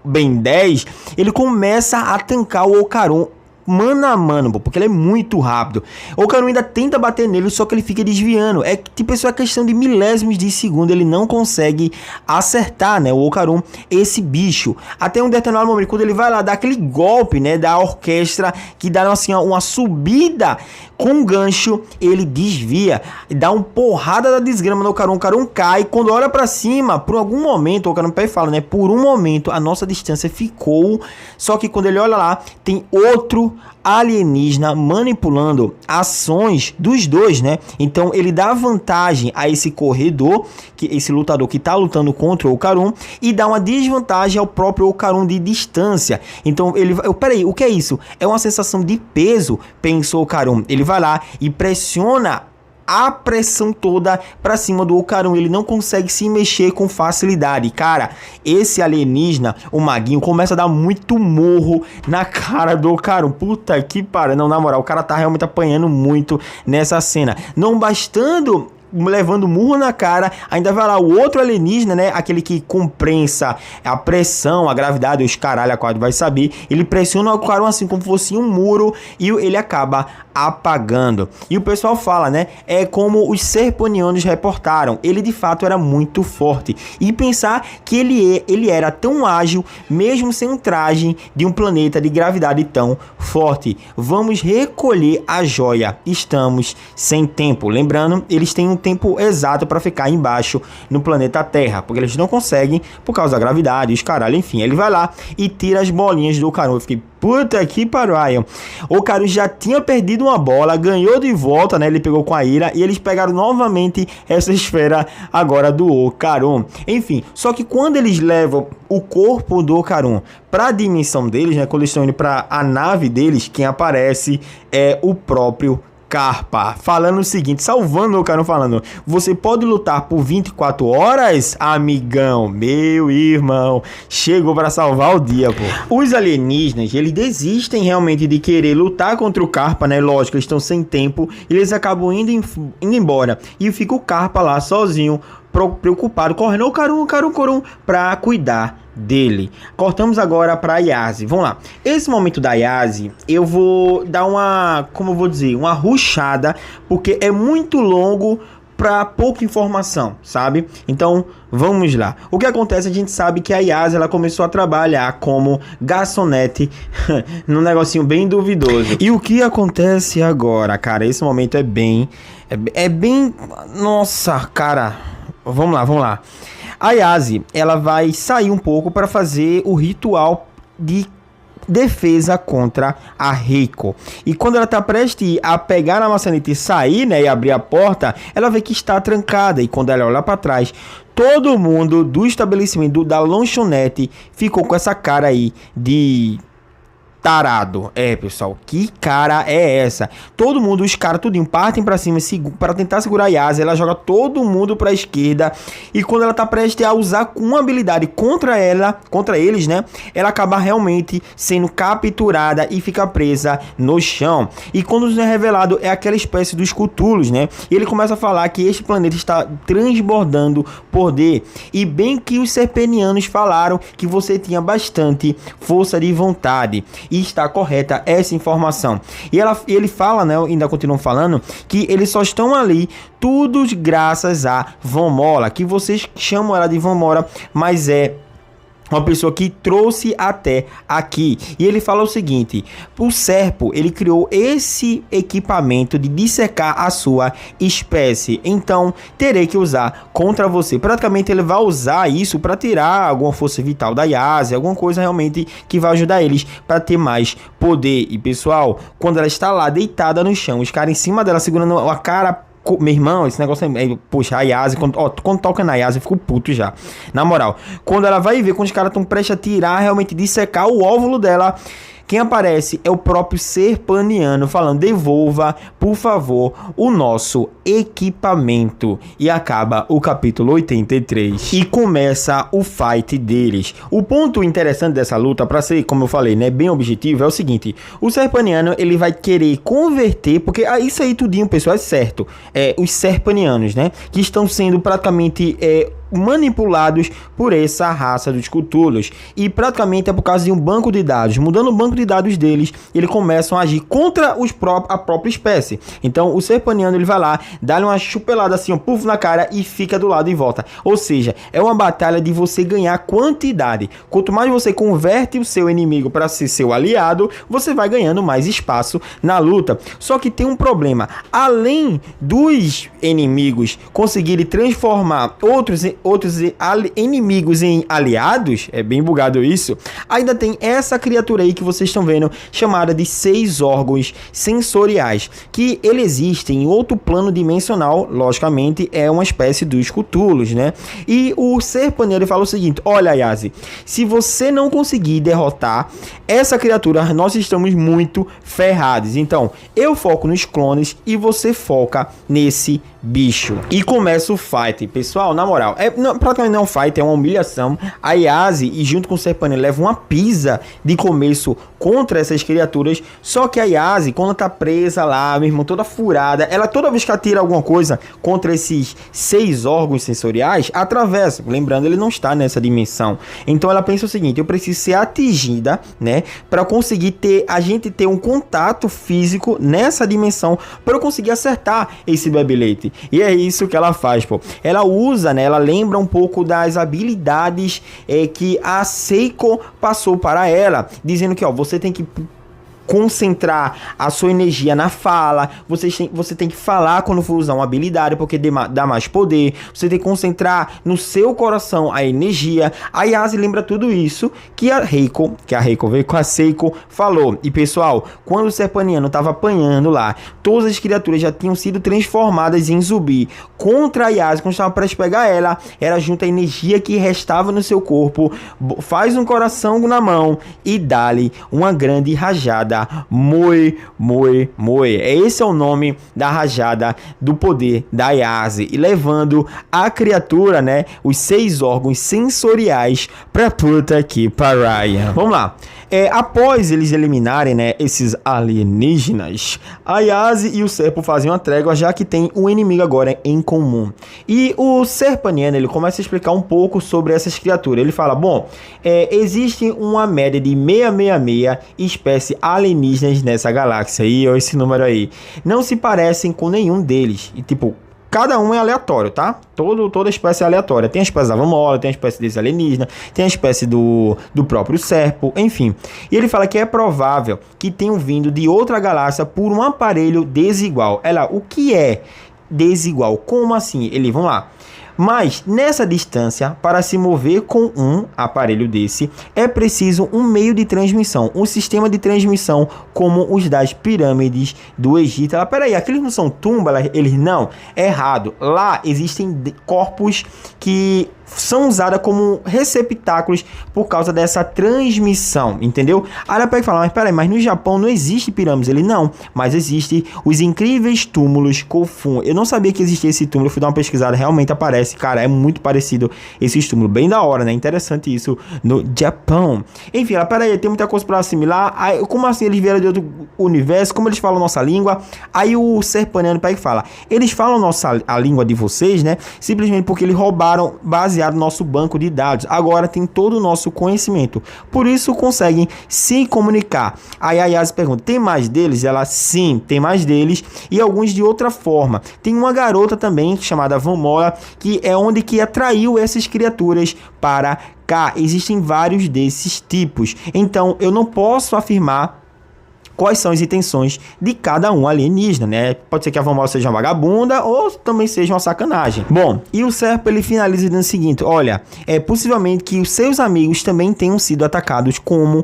Ben 10, ele começa a tancar o Ocarum mano a mano, pô, porque ele é muito rápido. O Ocarum ainda tenta bater nele, só que ele fica desviando. É tipo, isso é questão de milésimos de segundo, ele não consegue acertar, né, o Ocarum, esse bicho. Até um determinado momento, quando ele vai lá dar aquele golpe, né, da orquestra, que dá assim, uma subida com um gancho, ele desvia, dá uma porrada da desgrama no Ocarum. O Ocarum cai, quando olha pra cima, por algum momento, o Ocarum pega e fala, né, por um momento, a nossa distância ficou, só que quando ele olha lá, tem outro alienígena manipulando ações dos dois, né? Então ele dá vantagem a esse corredor, esse lutador que tá lutando contra o Ocarum, e dá uma desvantagem ao próprio Ocarum de distância. Então ele, peraí, o que é isso? É uma sensação de peso, pensou o Ocarum. Ele vai lá e pressiona a pressão toda pra cima do Ocarum, ele não consegue se mexer com facilidade. Cara, esse alienígena, o Maguinho, começa a dar muito murro na cara do Ocarum. Puta que pariu, não, na moral, o cara tá realmente apanhando muito nessa cena. Não bastando levando murro na cara, ainda vai lá o outro alienígena, né, aquele que compensa a pressão, a gravidade, os caralho, a qual vai saber, ele pressiona o Ocarum assim como fosse um muro e ele acaba apagando. E o pessoal fala, né, é como os serponianos reportaram, ele de fato era muito forte. E pensar que ele era tão ágil, mesmo sem um traje de um planeta de gravidade tão forte. Vamos recolher a joia, estamos sem tempo. Lembrando, eles têm um tempo exato para ficar embaixo no planeta Terra, porque eles não conseguem por causa da gravidade, os caralho, enfim. Ele vai lá e tira as bolinhas do Ocarum. Eu fiquei, puta que pariu. O Ocarum já tinha perdido uma bola, ganhou de volta, né? Ele pegou com a Ira e eles pegaram novamente essa esfera agora do Ocarum. Enfim, só que quando eles levam o corpo do Ocarum para a dimensão deles, né? Quando eles estão indo para a nave deles, quem aparece é o próprio Carpa, falando o seguinte, salvando o Ocarum, falando, você pode lutar por 24 horas, amigão, meu irmão, chegou para salvar o dia, pô. Os alienígenas, eles desistem realmente de querer lutar contra o Carpa, né, lógico, eles estão sem tempo, eles acabam indo embora, e fica o Carpa lá sozinho, preocupado, correndo, Ocarum, pra cuidar dele. Cortamos agora para Yasi. Vamos lá. Esse momento da Yasi, eu vou dar uma, como eu vou dizer, uma rushada, porque é muito longo para pouca informação, sabe? Então, vamos lá. O que acontece, a gente sabe que a Yasi, ela começou a trabalhar como garçonete num negocinho bem duvidoso. E o que acontece agora, cara? Esse momento é bem... Nossa, cara... Vamos lá. A Yasi, ela vai sair um pouco para fazer o ritual de defesa contra a Reiko. E quando ela tá prestes a pegar na maçaneta e sair, né, e abrir a porta, ela vê que está trancada. E quando ela olha para trás, todo mundo do estabelecimento da lanchonete ficou com essa cara aí de tarado. Pessoal, que cara é essa? Todo mundo, os caras tudinho partem pra cima para tentar segurar a Yase. Ela joga todo mundo pra esquerda, e quando ela tá prestes a usar uma habilidade contra eles, né, ela acaba realmente sendo capturada e fica presa no chão. E quando nos é revelado, é aquela espécie dos Cthulhus, né, e ele começa a falar que este planeta está transbordando poder, e bem que os serpenianos falaram que você tinha bastante força de vontade. E está correta essa informação. E ele fala, né, ainda continuam falando, que eles só estão ali tudo graças a Von Mola, que vocês chamam ela de Von Mola, mas é uma pessoa que trouxe até aqui. E ele fala o seguinte: o Serpo, ele criou esse equipamento de dissecar a sua espécie, então terei que usar contra você. Praticamente ele vai usar isso para tirar alguma força vital da Yase, alguma coisa realmente que vai ajudar eles para ter mais poder. E pessoal, quando ela está lá deitada no chão, os caras em cima dela segurando a cara. Meu irmão, esse negócio é... Poxa, a Yase, quando toca na Yase, eu fico puto já. Na moral, quando ela vai ver, quando os caras estão prestes a tirar, realmente dissecar o óvulo dela, quem aparece é o próprio Serpaniano falando: devolva, por favor, o nosso equipamento. E acaba o capítulo 83 e começa o fight deles. O ponto interessante dessa luta, para ser, como eu falei, né, bem objetivo, é o seguinte: o Serpaniano, ele vai querer converter, porque isso aí tudinho, pessoal, é certo, os Serpanianos, né, que estão sendo praticamente manipulados por essa raça dos Cthulhus, e praticamente é por causa de um banco de dados. Mudando o banco de dados deles, eles começam a agir contra a própria espécie. Então o Serpaniano, ele vai lá, dá-lhe uma chupelada assim, um puff na cara, e fica do lado e volta. Ou seja, é uma batalha de você ganhar quantidade. Quanto mais você converte o seu inimigo para ser seu aliado, você vai ganhando mais espaço na luta. Só que tem um problema: além dos inimigos conseguirem transformar outros inimigos em aliados, é bem bugado isso, ainda tem essa criatura aí que vocês estão vendo, chamada de 6 órgãos sensoriais, que ele existe em outro plano dimensional. Logicamente é uma espécie dos Cthulhus, né? E o Serpaniano fala o seguinte: olha, Yase, se você não conseguir derrotar essa criatura, nós estamos muito ferrados. Então eu foco nos clones e você foca nesse bicho. E começa o fight, pessoal. Na moral, praticamente não é um fight, é uma humilhação. A Yase, e junto com o Serpaniano, leva uma pisa de começo contra essas criaturas. Só que a Yase, quando tá presa lá, meu irmão, toda furada, ela toda vez que atira alguma coisa contra esses 6 órgãos sensoriais, atravessa. Lembrando, ele não está nessa dimensão. Então ela pensa o seguinte: eu preciso ser atingida, né, para conseguir a gente ter um contato físico nessa dimensão, para eu conseguir acertar esse bebelete. E é isso que ela faz, pô. Ela usa, né, ela lembra um pouco das habilidades que a Seiko passou para ela, dizendo que, ó, você tem que concentrar a sua energia na fala, você tem que falar quando for usar uma habilidade, porque dá mais poder. Você tem que concentrar no seu coração a energia. A Yase lembra tudo isso que a Reiko veio com a Seiko falou. E pessoal, quando o Serpaniano estava apanhando lá, todas as criaturas já tinham sido transformadas em zumbi. Contra a Yase, quando estava para pegar ela junta a energia que restava no seu corpo, faz um coração na mão e dá-lhe uma grande rajada. Moi. Esse é o nome da rajada do poder da Yase, e levando a criatura, né, os 6 órgãos sensoriais pra puta que pariu. Vamos lá. Após eles eliminarem, né, esses alienígenas, a Yase e o Serpo fazem uma trégua, já que tem um inimigo agora em comum. E o Serpaniano, ele começa a explicar um pouco sobre essas criaturas. Ele fala: bom, existe uma média de 666 espécies alienígenas nessa galáxia, e ó, esse número aí não se parecem com nenhum deles. E tipo, cada um é aleatório, tá? Toda espécie é aleatória. Tem a espécie da Von Mola, tem a espécie desse alienígena, tem a espécie do próprio Serpo, enfim. E ele fala que é provável que tenham vindo de outra galáxia por um aparelho desigual. O que é desigual? Como assim? Vamos lá. Mas nessa distância, para se mover com um aparelho desse, é preciso um meio de transmissão, um sistema de transmissão como os das pirâmides do Egito. Ela, peraí, aqueles não são tumbas? Eles não, é errado. Lá existem corpos que são usadas como receptáculos por causa dessa transmissão, entendeu? Aí ela pega e fala, mas peraí, mas no Japão não existe pirâmides. Ele, não, mas existe os incríveis túmulos Kofun. Eu não sabia que existia esse túmulo, eu fui dar uma pesquisada, realmente aparece, cara, é muito parecido esses túmulos, bem da hora, né? Interessante isso no Japão. Enfim, ela, peraí, tem muita coisa para assimilar. Aí, como assim eles vieram de outro universo? Como eles falam nossa língua? Aí o Serpaniano pega e fala, eles falam a língua de vocês, né? Simplesmente porque eles roubaram baseado no nosso banco de dados. Agora tem todo o nosso conhecimento. Por isso conseguem se comunicar. Aí a Yasi pergunta, tem mais deles? Ela, sim, tem mais deles e alguns de outra forma. Tem uma garota também chamada Vamola, que é onde que atraiu essas criaturas para cá. Existem vários desses tipos. Então eu não posso afirmar quais são as intenções de cada um alienígena, né? Pode ser que a Vamola seja uma vagabunda ou também seja uma sacanagem. Bom, e o Serpo ele finaliza dizendo o seguinte, olha, é possivelmente que os seus amigos também tenham sido atacados como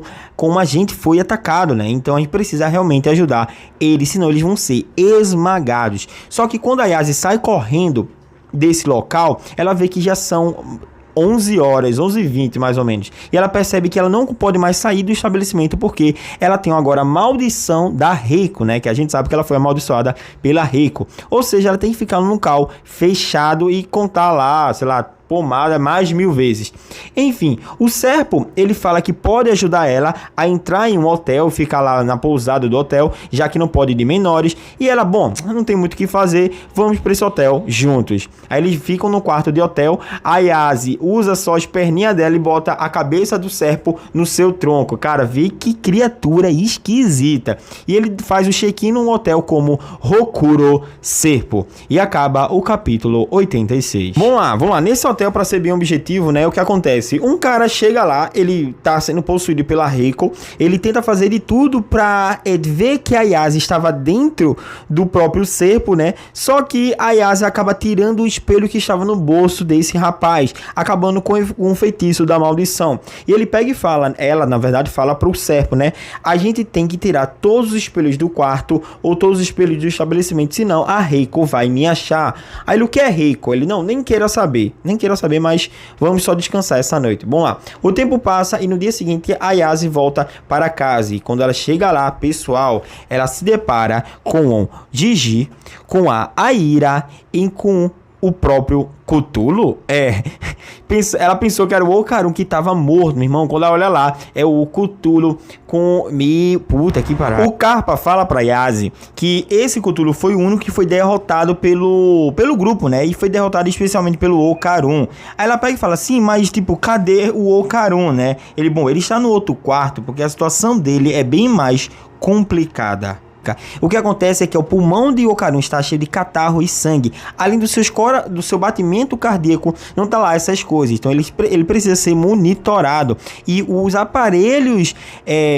a gente foi atacado, né? Então a gente precisa realmente ajudar eles, senão eles vão ser esmagados. Só que quando a Yasi sai correndo desse local, ela vê que já são 11 horas, 11h20 mais ou menos. E ela percebe que ela não pode mais sair do estabelecimento porque ela tem agora a maldição da Reiko, né? Que a gente sabe que ela foi amaldiçoada pela Reiko. Ou seja, ela tem que ficar num local fechado e contar lá, sei lá, pomada mais de 1000 vezes. Enfim, o Serpo, ele fala que pode ajudar ela a entrar em um hotel, ficar lá na pousada do hotel, já que não pode ir de menores. E ela, bom, não tem muito o que fazer, vamos para esse hotel juntos. Aí eles ficam no quarto de hotel, a Yasi usa só as perninhas dela e bota a cabeça do Serpo no seu tronco. Cara, vê que criatura esquisita. E ele faz o check-in num hotel como Rokuro Serpo. E acaba o capítulo 86. Vamos lá. Nesse hotel, para ser bem objetivo, né, o que acontece? Um cara chega lá, ele tá sendo possuído pela Reiko, ele tenta fazer de tudo pra ver que a Yasi estava dentro do próprio Serpo, né, só que a Yasi acaba tirando o espelho que estava no bolso desse rapaz, acabando com um feitiço da maldição, e ele pega e fala, ela na verdade fala pro Serpo, né, a gente tem que tirar todos os espelhos do quarto, ou todos os espelhos do estabelecimento, senão a Reiko vai me achar. Aí ele, o que é Reiko? Ele, não, nem queira saber, mas vamos só descansar essa noite. Bom lá, o tempo passa e no dia seguinte a Yasi volta para casa e quando ela chega lá, pessoal, ela se depara com o Gigi, com a Aira e com o próprio Cthulhu. Ela pensou que era o Okarun que tava morto, meu irmão. Quando ela olha lá, é o Cthulhu com... Puta que parada. O Carpa fala pra Yasi que esse Cthulhu foi o único que foi derrotado pelo grupo, né? E foi derrotado especialmente pelo Okarun. Aí ela pega e fala assim, mas tipo, cadê o Okarun, né? Ele está no outro quarto, porque a situação dele é bem mais complicada. O que acontece é que o pulmão de Okarun está cheio de catarro e sangue. Além do seu batimento cardíaco, não tá lá essas coisas. Então ele precisa ser monitorado. E os aparelhos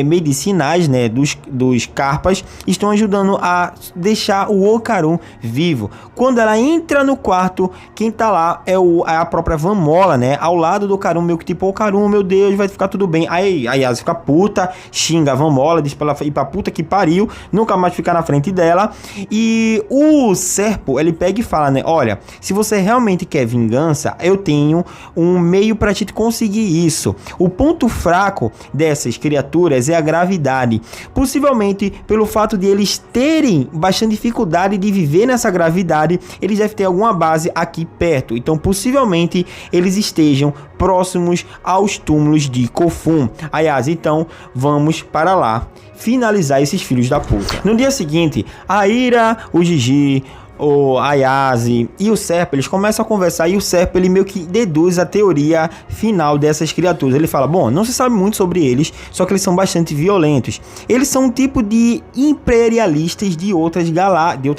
medicinais, né, dos Carpas estão ajudando a deixar o Okarun vivo. Quando ela entra no quarto, quem tá lá é a própria Vamola, né? Ao lado do Okarun, meio que tipo, Okarun, meu Deus, vai ficar tudo bem. Aí a Yasi fica puta, xinga a Vamola, diz pra ela ir pra puta que pariu, nunca mais ficar na frente dela. E o Serpo, ele pega e fala, né, olha, se você realmente quer vingança, eu tenho um meio para te conseguir isso. O ponto fraco dessas criaturas é a gravidade, possivelmente pelo fato de eles terem bastante dificuldade de viver nessa gravidade, eles devem ter alguma base aqui perto, então possivelmente eles estejam próximos aos túmulos de Kofun. Aliás, então vamos para lá finalizar esses filhos da puta. No dia seguinte, a Ira, o Gigi, o Ayase e o Serpo, eles começam a conversar e o Serpo, ele meio que deduz a teoria final dessas criaturas. Ele fala, bom, não se sabe muito sobre eles, só que eles são bastante violentos. Eles são um tipo de imperialistas de outra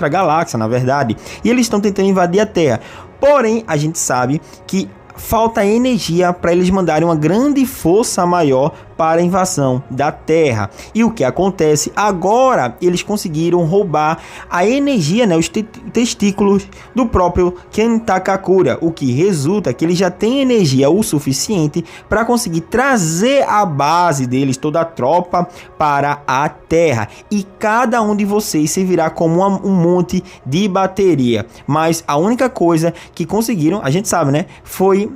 galáxia, na verdade, e eles estão tentando invadir a Terra. Porém, a gente sabe que falta energia para eles mandarem uma grande força maior para a invasão da Terra. E o que acontece? Agora eles conseguiram roubar a energia, né, os testículos do próprio Ken Takakura, o que resulta que ele já tem energia o suficiente para conseguir trazer a base deles, toda a tropa, para a Terra. E cada um de vocês servirá como um monte de bateria. Mas a única coisa que conseguiram, a gente sabe, né, foi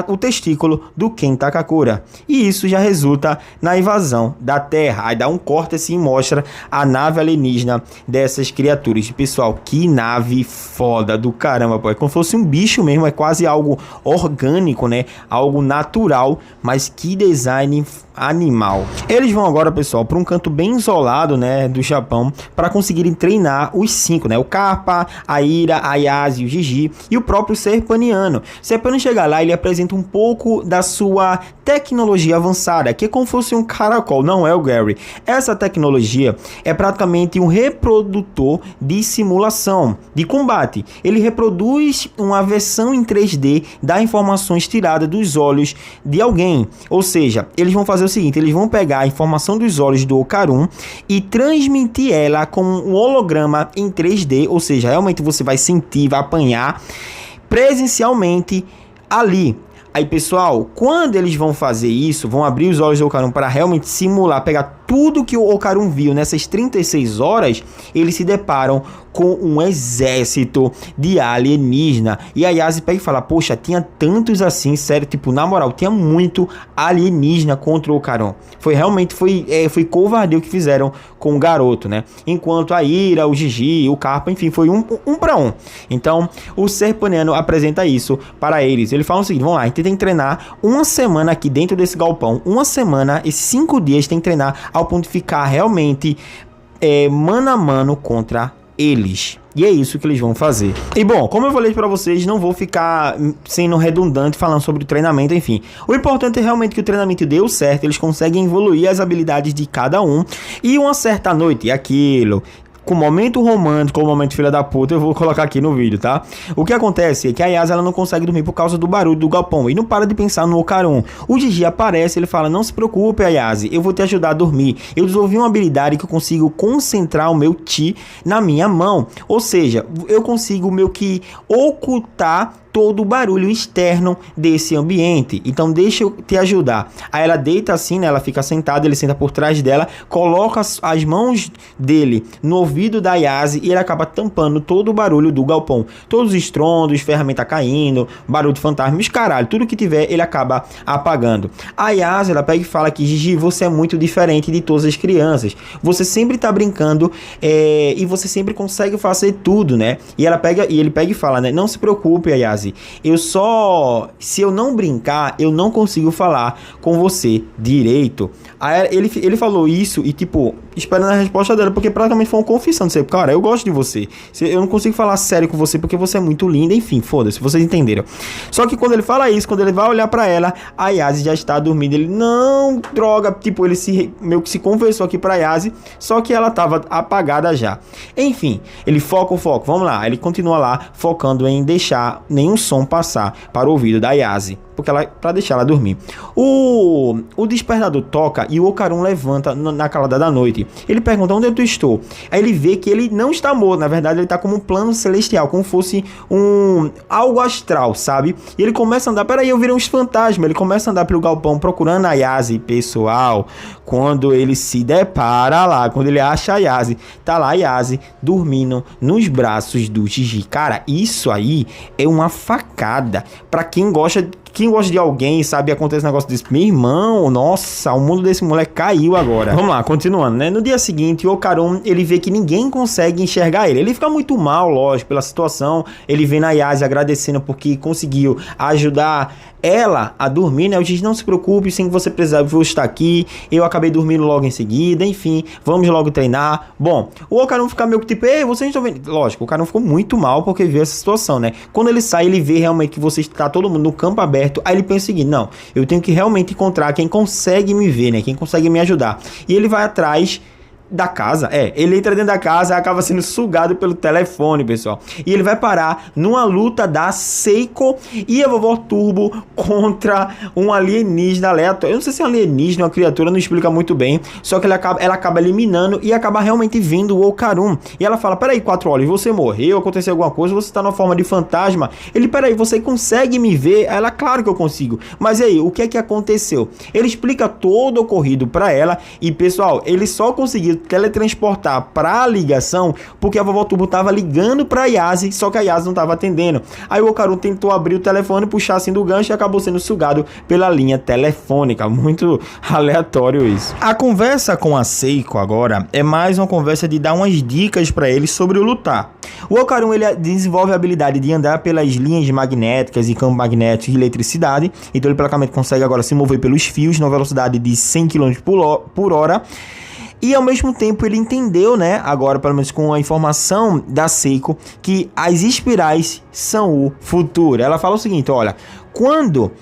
o testículo do Ken Takakura. E isso já resulta na invasão da Terra. Aí dá um corte assim e mostra a nave alienígena dessas criaturas. Pessoal, que nave foda do caramba, pô. É como se fosse um bicho mesmo, é quase algo orgânico, né? Algo natural, mas que design animal. Eles vão agora, pessoal, para um canto bem isolado, né, do Japão, para conseguirem treinar os 5, né? O Kappa, a Ira, a Yase, o Gigi e o próprio Serpaniano. Serpaniano chega lá, ele apresenta um pouco da sua tecnologia avançada, que é como se fosse um caracol, não é o Gary. Essa tecnologia é praticamente um reprodutor de simulação, de combate. Ele reproduz uma versão em 3D das informações tiradas dos olhos de alguém. Ou seja, eles vão fazer o seguinte, eles vão pegar a informação dos olhos do Okarun e transmitir ela como um holograma em 3D, ou seja, realmente você vai sentir, vai apanhar presencialmente ali. Aí, pessoal, quando eles vão fazer isso, vão abrir os olhos do Okarun para realmente simular, pegar tudo que o Okarun viu nessas 36 horas, eles se deparam com um exército de alienígena. E a Yase pega e fala, poxa, tinha tantos assim, sério, tipo, na moral, tinha muito alienígena contra o Okarun. Foi covardia o que fizeram com o garoto, né? Enquanto a Ira, o Gigi, o Kappa, enfim, foi um para um. Então, o Serpaniano apresenta isso para eles. Ele fala o seguinte, vamos lá, a gente tem que treinar uma semana aqui dentro desse galpão, uma semana, esses 5 dias tem que treinar ao ponto de ficar realmente mano a mano contra eles. E é isso que eles vão fazer. E bom, como eu falei para vocês, não vou ficar sendo redundante falando sobre o treinamento, enfim. O importante é realmente que o treinamento deu certo, eles conseguem evoluir as habilidades de cada um. E uma certa noite, aquilo, com momento romântico ou momento filha da puta, eu vou colocar aqui no vídeo, tá? O que acontece é que a Yase, ela não consegue dormir por causa do barulho do galpão e não para de pensar no Okarun. O Gigi aparece, ele fala, não se preocupe, Yase, eu vou te ajudar a dormir. Eu desenvolvi uma habilidade que eu consigo concentrar o meu Chi na minha mão. Ou seja, eu consigo meio que ocultar todo o barulho externo desse ambiente. Então deixa eu te ajudar. Aí ela deita assim, né? Ela fica sentada, ele senta por trás dela, coloca as mãos dele no ouvido da Yase e ele acaba tampando todo o barulho do galpão. Todos os estrondos, ferramenta caindo, barulho de fantasma, os caralho, tudo que tiver ele acaba apagando. A Yase, ela pega e fala que Gigi, você é muito diferente de todas as crianças. Você sempre tá brincando e você sempre consegue fazer tudo, né? E ele pega e fala, né? Não se preocupe, Yase. Se eu não brincar, eu não consigo falar com você direito. Aí ele falou isso e tipo, esperando a resposta dela, porque praticamente foi uma confissão de ser, cara, eu gosto de você. Eu não consigo falar sério com você porque você é muito linda, enfim, foda-se, vocês entenderam. Só que quando ele fala isso, quando ele vai olhar pra ela, a Yase já está dormindo. Ele, não, droga, tipo, ele meio que se conversou aqui pra Yase, só que ela tava apagada já. Enfim, ele foca o foco, vamos lá, ele continua lá, focando em deixar nenhum som passar para o ouvido da Yase, para deixar ela dormir. O despertador toca e o Okarun levanta na calada da noite. Ele pergunta, onde eu estou? Aí ele vê que ele não está morto, na verdade ele está como um plano celestial, como fosse algo astral, sabe? E ele começa a andar, peraí, eu virei uns fantasmas. Ele começa a andar pelo galpão procurando a Yase, pessoal. Quando ele se depara lá, quando ele acha a Yase, tá lá a Yase dormindo nos braços do Gigi. Cara, isso aí é uma facada para quem gosta de alguém, sabe, acontece um negócio desse. Meu irmão, nossa, o mundo desse moleque caiu agora. Vamos lá, continuando, né? No dia seguinte, o Okarun, ele vê que ninguém consegue enxergar ele. Ele fica muito mal, lógico, pela situação. Ele vê na Yase agradecendo porque conseguiu ajudar ela a dormir, né? Eu disse, não se preocupe, sem que você precisar, eu vou estar aqui. Eu acabei dormindo logo em seguida, enfim, vamos logo treinar. Bom, o Okarun fica meio que tipo, ei, vocês estão vendo? Lógico, o Okarun ficou muito mal porque viu essa situação, né? Quando ele sai, ele vê realmente que você está todo mundo no campo aberto. Aí ele pensa o seguinte, não, eu tenho que realmente encontrar quem consegue me ver, né? Quem consegue me ajudar. E ele vai atrás da casa, ele entra dentro da casa e acaba sendo sugado pelo telefone, pessoal. E ele vai parar numa luta da Seiko e a Vovó Turbo contra um alienígena aleatório. Eu não sei se é um alienígena ou uma criatura, não explica muito bem. Só que ela acaba eliminando e acaba realmente vendo o Okarun. E ela fala, peraí, 4 olhos, você morreu, aconteceu alguma coisa, você tá numa forma de fantasma. Ele, peraí, você consegue me ver? Ela, claro que eu consigo. Mas e aí, o que é que aconteceu? Ele explica todo o ocorrido pra ela e, pessoal, ele só conseguiu teletransportar pra ligação porque a Vovó Turbo tava ligando pra Yase, só que a Yase não tava atendendo. Aí o Okarun tentou abrir o telefone, puxar assim do gancho e acabou sendo sugado pela linha telefônica. Muito aleatório isso. A conversa com a Seiko agora é mais uma conversa de dar umas dicas pra ele sobre o lutar. O Okarun, ele desenvolve a habilidade de andar pelas linhas magnéticas e campos magnéticos de eletricidade, então ele praticamente consegue agora se mover pelos fios numa velocidade de 100 km por hora. E ao mesmo tempo ele entendeu, né, agora pelo menos com a informação da Seiko, que as espirais são o futuro. Ela fala o seguinte, olha, quando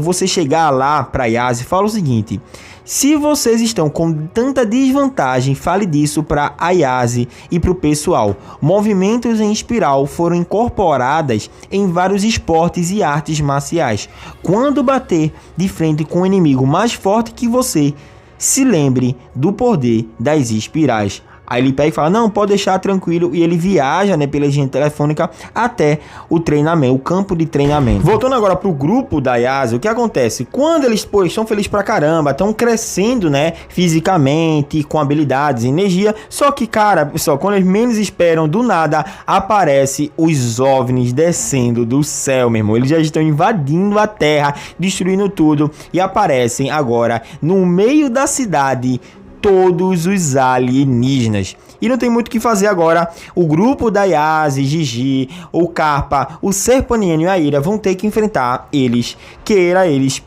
você chegar lá para Yase, fala o seguinte, se vocês estão com tanta desvantagem, fale disso para a Yase e para o pessoal. Movimentos em espiral foram incorporadas em vários esportes e artes marciais. Quando bater de frente com um inimigo mais forte que você, se lembre do poder das espirais. Aí ele pega e fala, não, pode deixar tranquilo. E ele viaja, né, pela linha telefônica até o treinamento, o campo de treinamento. Voltando agora pro grupo da Yase, o que acontece? Quando eles, estão felizes pra caramba, estão crescendo, né, fisicamente, com habilidades, energia. Só que, cara, pessoal, quando eles menos esperam, do nada, aparece os OVNIs descendo do céu, meu irmão. Eles já estão invadindo a Terra, destruindo tudo. E aparecem agora, no meio da cidade, todos os alienígenas. E não tem muito o que fazer agora. O grupo da Yase, Gigi, o Carpa, o Serpaniano e a Ira vão ter que enfrentar eles, queira eles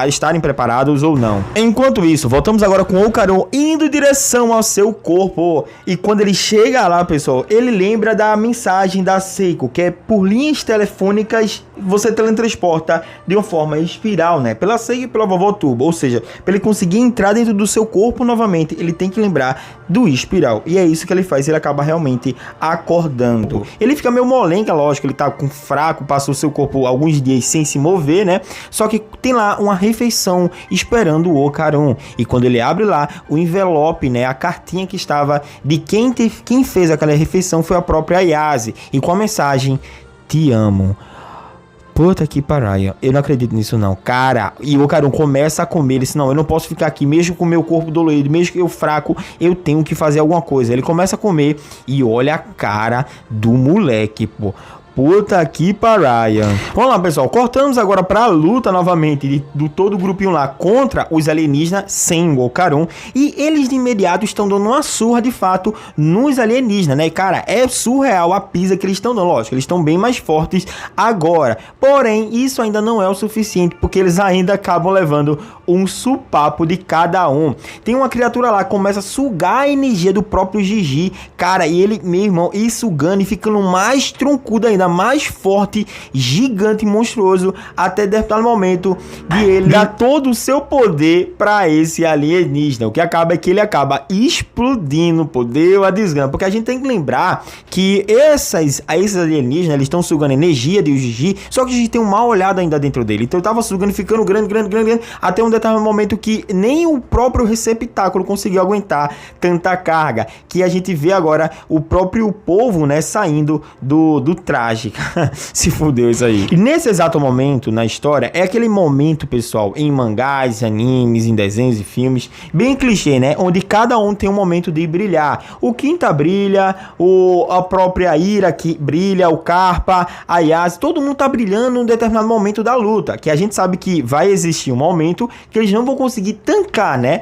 estarem preparados ou não. Enquanto isso, voltamos agora com o Okarun indo em direção ao seu corpo. E quando ele chega lá, pessoal, ele lembra da mensagem da Seiko, que é por linhas telefônicas você teletransporta de uma forma espiral, né? Pela Seiko e pela Vovó Turbo. Ou seja, para ele conseguir entrar dentro do seu corpo novamente, ele tem que lembrar do espiral. E é isso que ele faz, ele acaba realmente acordando. Ele fica meio molenga, lógico, ele tá com fraco, passou seu corpo alguns dias sem se mover, né? Só que tem lá uma refeição esperando o Okarun. E quando ele abre lá o envelope, né, a cartinha que estava de quem fez aquela refeição foi a própria Yase. E com a mensagem, te amo. Puta que pariu, eu não acredito nisso não, cara. E o Okarun começa a comer, ele disse, não, eu não posso ficar aqui, mesmo com o meu corpo dolorido, mesmo que eu fraco, eu tenho que fazer alguma coisa. Ele começa a comer e olha a cara do moleque, pô. Puta que pariu. Vamos lá, pessoal. Cortamos agora pra luta novamente do todo o grupinho lá contra os alienígenas sem o Okarun. E eles de imediato estão dando uma surra de fato nos alienígenas, né? E, cara, é surreal a pisa que eles estão dando. Lógico, eles estão bem mais fortes agora. Porém, isso ainda não é o suficiente, porque eles ainda acabam levando um supapo de cada um. Tem uma criatura lá que começa a sugar a energia do próprio Gigi. Cara, e ele, meu irmão, e sugando e ficando mais troncudo ainda, mais forte, gigante, monstruoso, até determinado momento de ele dar todo o seu poder para esse alienígena. O que acaba é que ele acaba explodindo, pô, deu a desgrama, porque a gente tem que lembrar que esses alienígenas, eles estão sugando energia de Gigi, só que o Gigi tem um mau olhado ainda dentro dele, então ele tava sugando, ficando grande, até um determinado momento que nem o próprio receptáculo conseguiu aguentar tanta carga, que a gente vê agora o próprio povo, né, saindo do traje. Se fudeu isso aí. E nesse exato momento na história, é aquele momento, pessoal, em mangás, animes, em desenhos e filmes, bem clichê, né? Onde cada um tem um momento de brilhar. O Quinta brilha, a própria Ira que brilha, o Carpa, a Yase, todo mundo tá brilhando em um determinado momento da luta, que a gente sabe que vai existir um momento que eles não vão conseguir tancar, né?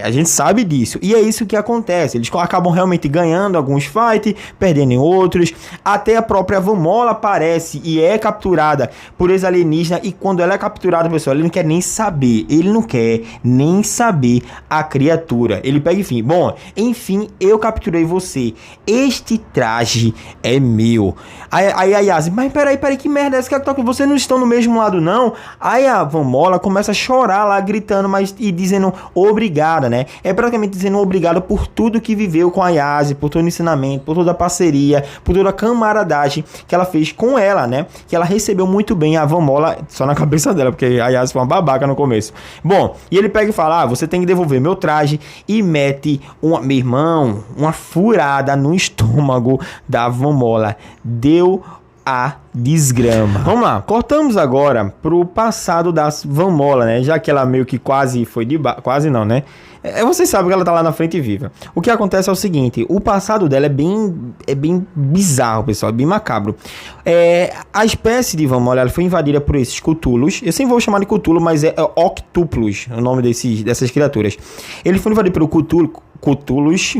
A gente sabe disso. E é isso que acontece. Eles acabam realmente ganhando alguns fights, perdendo em outros. Até a própria Vamola aparece e é capturada por esse alienígena. E quando ela é capturada, pessoal, ele não quer nem saber. Ele não quer nem saber a criatura. Ele pega, enfim. Bom, enfim, eu capturei você. Este traje é meu. Aí a Yase, mas peraí, que merda é essa que vocês não estão no mesmo lado, não? Aí a Vamola começa a chorar lá gritando, mas e dizendo obrigada, né? É praticamente dizendo obrigado por tudo que viveu com a Yase, por todo o ensinamento, por toda a parceria, por toda a camaradagem que ela fez com ela, né? Que ela recebeu muito bem a Van Mola, só na cabeça dela, porque a Yase foi uma babaca no começo. Bom, e ele pega e fala, você tem que devolver meu traje, e mete, meu irmão, uma furada no estômago da Van Mola. Deu a desgrama. Vamos lá, cortamos agora pro passado da Van Mola, né? Já que ela meio que quase foi quase não, né? Vocês sabem que ela tá lá na frente viva. O que acontece é o seguinte, o passado dela é bem bizarro, pessoal, é bem macabro. A espécie de Van Mola, ela foi invadida por esses Cthulhus. Eu sempre vou chamar de Cthulhu, mas é Octuplos o nome dessas criaturas. Ele foi invadido pelo Cthulhus,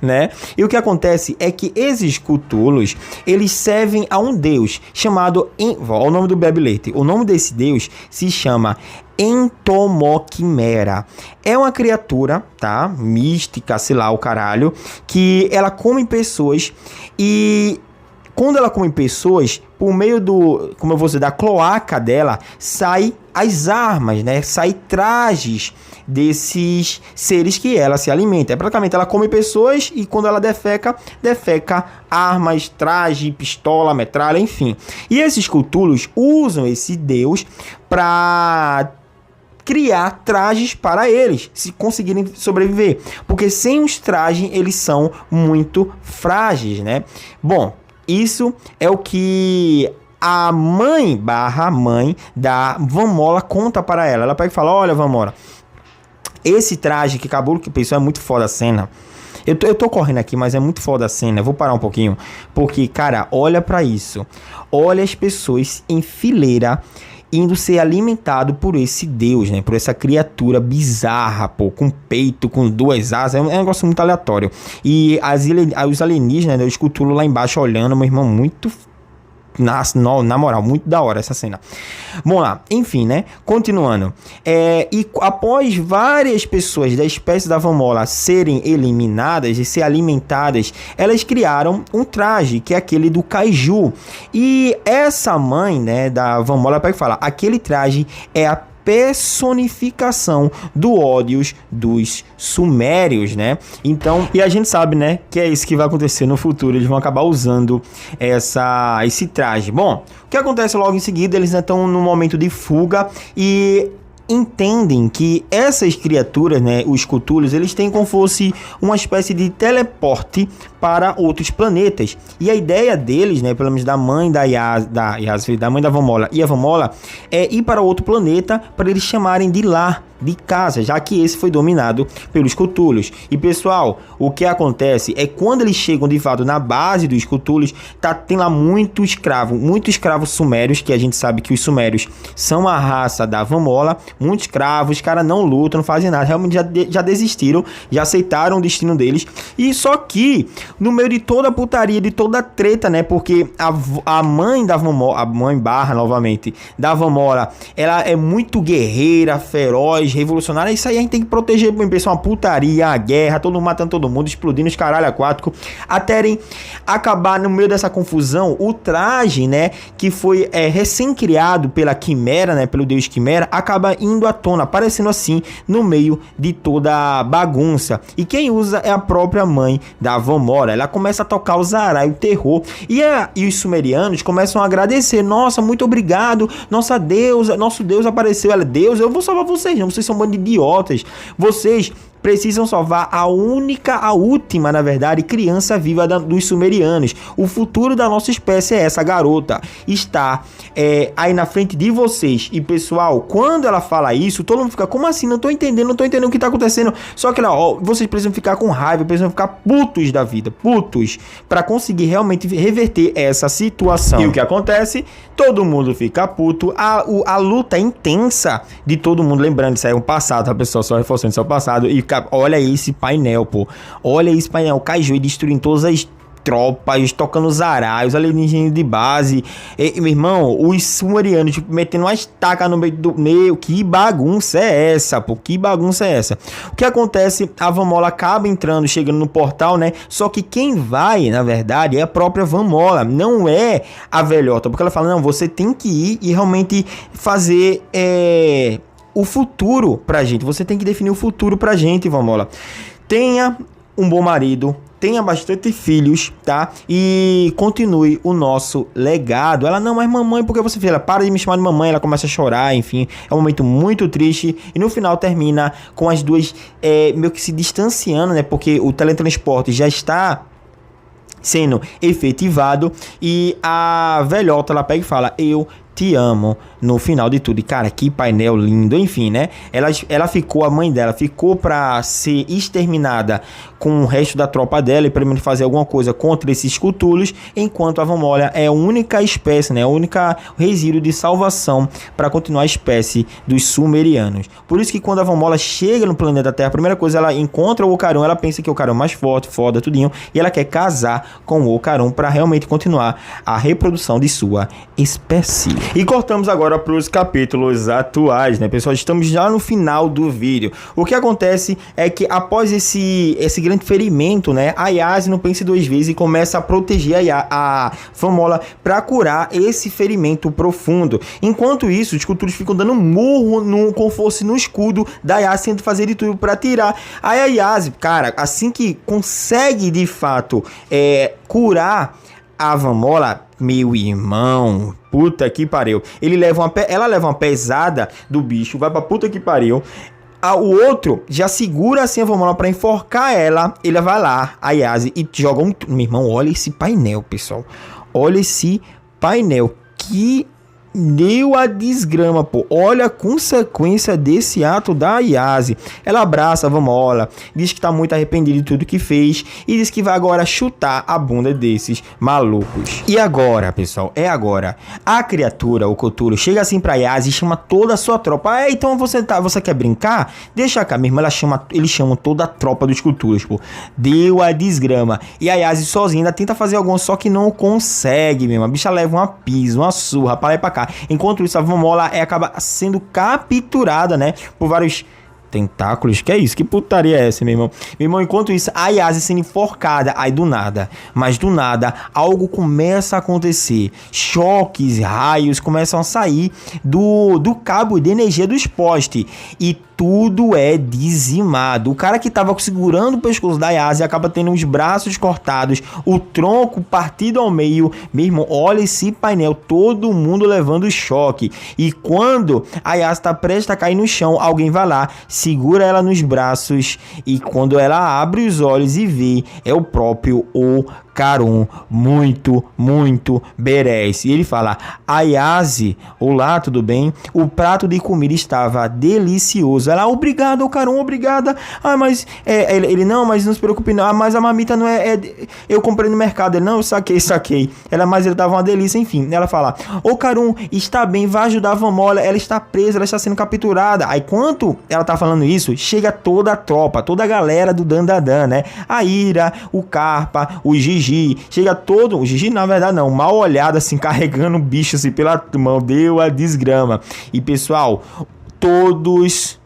né? E o que acontece é que esses Cthulhus, eles servem a um deus chamado... Olha o nome do bebe-leite. O nome desse deus se chama Entomoquimera. É uma criatura, tá? Mística, sei lá, o caralho, que ela come pessoas e... Quando ela come pessoas, por meio do, como eu vou dizer, da cloaca dela, sai as armas, né? Sai trajes desses seres que ela se alimenta. Praticamente ela come pessoas e quando ela defeca armas, traje, pistola, metralha, enfim. E esses Cthulhus usam esse deus para criar trajes para eles, se conseguirem sobreviver. Porque sem os trajes, eles são muito frágeis, né? Bom, isso é o que a mãe da Van Mola conta para ela. Ela pega e fala, olha, Van Mola, esse traje que acabou, que pessoal, é muito foda a cena. Eu tô correndo aqui, mas é muito foda a cena. Eu vou parar um pouquinho, porque, cara, olha para isso. Olha as pessoas em fileira indo ser alimentado por esse deus, né? Por essa criatura bizarra, pô, com peito, com duas asas. É um negócio muito aleatório. E os alienígenas, né? Os Cthulhu lá embaixo olhando, meu irmão, muito... Na moral, muito da hora essa cena. Bom lá, enfim, né? Continuando. E após várias pessoas da espécie da Van Mola serem eliminadas e ser alimentadas, elas criaram um traje, que é aquele do Kaiju. E essa mãe, né, da Van Mola pega e fala, aquele traje é a personificação do ódio dos sumérios, né? Então, e a gente sabe, né, que é isso que vai acontecer no futuro. Eles vão acabar usando esse traje. Bom, o que acontece logo em seguida? Eles estão no momento de fuga e entendem que essas criaturas, né, os Cthulhus, eles têm como fosse uma espécie de teleporte para outros planetas. E a ideia deles, né, pelo menos da mãe da mãe da Van Mola e a Van Mola, é ir para outro planeta para eles chamarem de lar, de casa, já que esse foi dominado pelos Cthulhus. E pessoal, o que acontece é quando eles chegam de fato na base dos Cthulhus, tem lá muito escravos sumérios, que a gente sabe que os sumérios são a raça da Van Mola, muitos escravos, os caras não lutam, não fazem nada, realmente já desistiram, já aceitaram o destino deles. E só que no meio de toda a putaria, de toda a treta, né, porque a mãe da Van Mola, a mãe novamente da Van Mola, ela é muito guerreira, feroz, revolucionária. Isso aí a gente tem que proteger, pessoal, uma putaria, a guerra, todo mundo matando todo mundo, explodindo os caralho aquático, até acabar no meio dessa confusão, o traje, né, que foi recém-criado pela Quimera, né, pelo deus Quimera, acaba indo à tona, aparecendo assim no meio de toda a bagunça. E quem usa é a própria mãe da Van Mola. Ela começa a tocar o zará, o terror, e os sumerianos começam a agradecer. Nossa, muito obrigado, nosso Deus apareceu. Ela, Deus, eu vou salvar vocês, não, vocês são um bando de idiotas, vocês precisam salvar a última, na verdade, criança viva dos sumerianos. O futuro da nossa espécie é essa garota. Está aí na frente de vocês. E, pessoal, quando ela fala isso, todo mundo fica, como assim? Não tô entendendo o que tá acontecendo. Só que, vocês precisam ficar com raiva, precisam ficar putos da vida, putos, para conseguir realmente reverter essa situação. E o que acontece? Todo mundo fica puto. A luta é intensa de todo mundo. Lembrando, isso aí é um passado, tá, pessoal? Só reforçando, isso é o passado. E olha esse painel, pô. Olha esse painel. O Kaiju destruindo todas as tropas, tocando os araios, alienígenas de base. Meu irmão, os sumerianos, tipo, metendo uma estaca no meio do meio. Que bagunça é essa, pô? Que bagunça é essa? O que acontece? A Van Mola acaba entrando, chegando no portal, né? Só que quem vai, na verdade, é a própria Van Mola, não é a velhota. Porque ela fala, não, você tem que ir e realmente fazer... o futuro pra gente. Você tem que definir o futuro pra gente, Vamola. Tenha um bom marido, tenha bastante filhos, tá? E continue o nosso legado. Ela, não, mas mamãe, porque você fez? Ela para de me chamar de mamãe, ela começa a chorar, enfim. É um momento muito triste. E no final termina com as duas meio que se distanciando, né? Porque o teletransporte já está sendo efetivado. E a velhota, ela pega e fala, eu te amo, no final de tudo. E cara, que painel lindo, enfim, né? Ela ficou, a mãe dela ficou pra ser exterminada com o resto da tropa dela e pra mim fazer alguma coisa contra esses Cthulhus, enquanto a Vamola é a única espécie, né? A única resíduo de salvação para continuar a espécie dos Sumerianos. Por isso que quando a Vamola chega no planeta Terra, a primeira coisa, ela encontra o Ocarum, ela pensa que o Ocarum é mais forte, foda, tudinho, e ela quer casar com o Ocarum para realmente continuar a reprodução de sua espécie. E cortamos agora para os capítulos atuais, né, pessoal? Estamos já no final do vídeo. O que acontece é que após esse grande ferimento, né, a Yase não pensa duas vezes e começa a proteger a Vamola para curar esse ferimento profundo. Enquanto isso, os Cthulhus ficam dando murro com força no escudo da Yase, tentando fazer de tudo para tirar. Aí a Yase, cara, assim que consegue de fato curar a Vamola, meu irmão, puta que pariu. Ela leva uma pesada do bicho, vai pra puta que pariu. O outro já segura assim a Vamola pra enforcar ela. Ele vai lá, a Yase, e joga um... Meu irmão, olha esse painel, pessoal. Olha esse painel. Que deu a desgrama, pô. Olha a consequência desse ato da Yase. Ela abraça a Vamola, diz que tá muito arrependida de tudo que fez e diz que vai agora chutar a bunda desses malucos. E agora, pessoal, agora. A criatura, o Cthulhu, chega assim pra Yase e chama toda a sua tropa. Então você quer brincar? Deixa cá, mesmo. Eles chamam toda a tropa dos Cthulhus, pô. Deu a desgrama. E a Yase sozinha ainda tenta fazer alguma, só que não consegue, mesmo. A bicha leva uma pisa, uma surra pra lá e pra cá. Enquanto isso, a Vamola acaba sendo capturada, né, por vários tentáculos. Que é isso? Que putaria é essa, meu irmão? Meu irmão, enquanto isso, a Yase sendo enforcada. Aí do nada, mas do nada, algo começa a acontecer. Choques, raios começam a sair do cabo de energia dos postes. E tudo é dizimado. O cara que tava segurando o pescoço da Yase acaba tendo os braços cortados, o tronco partido ao meio. Meu irmão, olha esse painel, todo mundo levando choque. E quando a Yase tá prestes a cair no chão, alguém vai lá, segura ela nos braços, e quando ela abre os olhos e vê, é o próprio Ocarum, muito berés. E ele fala, a Yase, olá, tudo bem? O prato de comida estava delicioso. Ela, obrigado, Ocarum, obrigada. Ah, mas ele, não, mas não se preocupe não. Ah, mas a marmita não eu comprei no mercado. Ele, não, eu saquei. Ela, mas ele tava uma delícia, enfim. Ela fala, Ocarum, está bem, vai ajudar a Vamola, ela está presa, ela está sendo capturada. Aí, enquanto ela tá falando isso, chega toda a tropa, toda a galera do Dandadan, né? A Ira, o Carpa, o Gigi, chega todo, o Gigi na verdade não, mal olhado assim, carregando o bicho assim pela mão, deu a desgrama. E pessoal, todos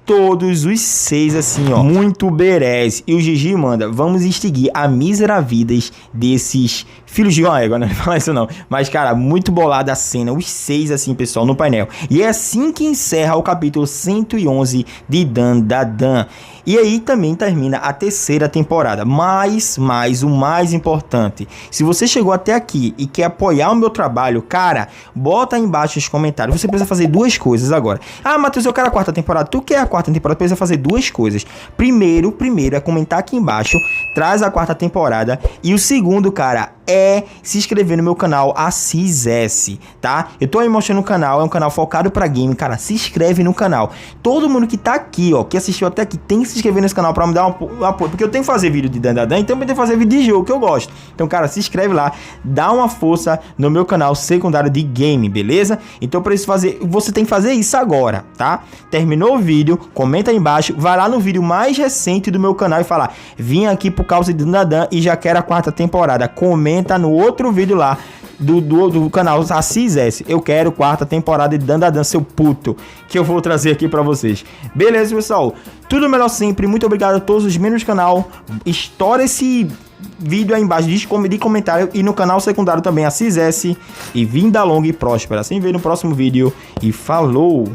os 6 assim, ó, muito berés. E o Gigi manda, vamos extinguir a mísera vidas desses filhos de uma égua, né? Não fala isso não. Mas, cara, muito bolada a cena, os 6 assim, pessoal, no painel. E é assim que encerra o capítulo 111 de Dandadan. E aí também termina a 3ª temporada. Mas o mais importante, se você chegou até aqui e quer apoiar o meu trabalho, cara, bota aí embaixo nos comentários. Você precisa fazer 2 coisas agora. Ah, Matheus, eu quero a 4ª temporada. Tu quer a 4ª temporada? Precisa fazer 2 coisas. Primeiro é comentar aqui embaixo, traz a 4ª temporada. E o segundo, cara, é se inscrever no meu canal Assis S, tá? Eu tô aí mostrando o canal, é um canal focado pra game, cara, se inscreve no canal. Todo mundo que tá aqui, ó, que assistiu até aqui, tem que se inscrever nesse canal pra me dar um apoio, porque eu tenho que fazer vídeo de Dandadan e também tenho que fazer vídeo de jogo, que eu gosto. Então, cara, se inscreve lá, dá uma força no meu canal secundário de game, beleza? Então, pra isso fazer, você tem que fazer isso agora, tá? Terminou o vídeo, comenta aí embaixo, vai lá no vídeo mais recente do meu canal e fala, vim aqui por causa de Dandadan e já quero a 4ª temporada. Comenta no outro vídeo lá do canal Assis S. Eu quero 4ª temporada de Dandadan, seu puto, que eu vou trazer aqui pra vocês. Beleza, pessoal? Tudo melhor sempre. Muito obrigado a todos os membros do canal. Estoura esse vídeo aí embaixo de comentário e no canal secundário também Assis S. E vinda longa e próspera. Assim vê no próximo vídeo. E falou!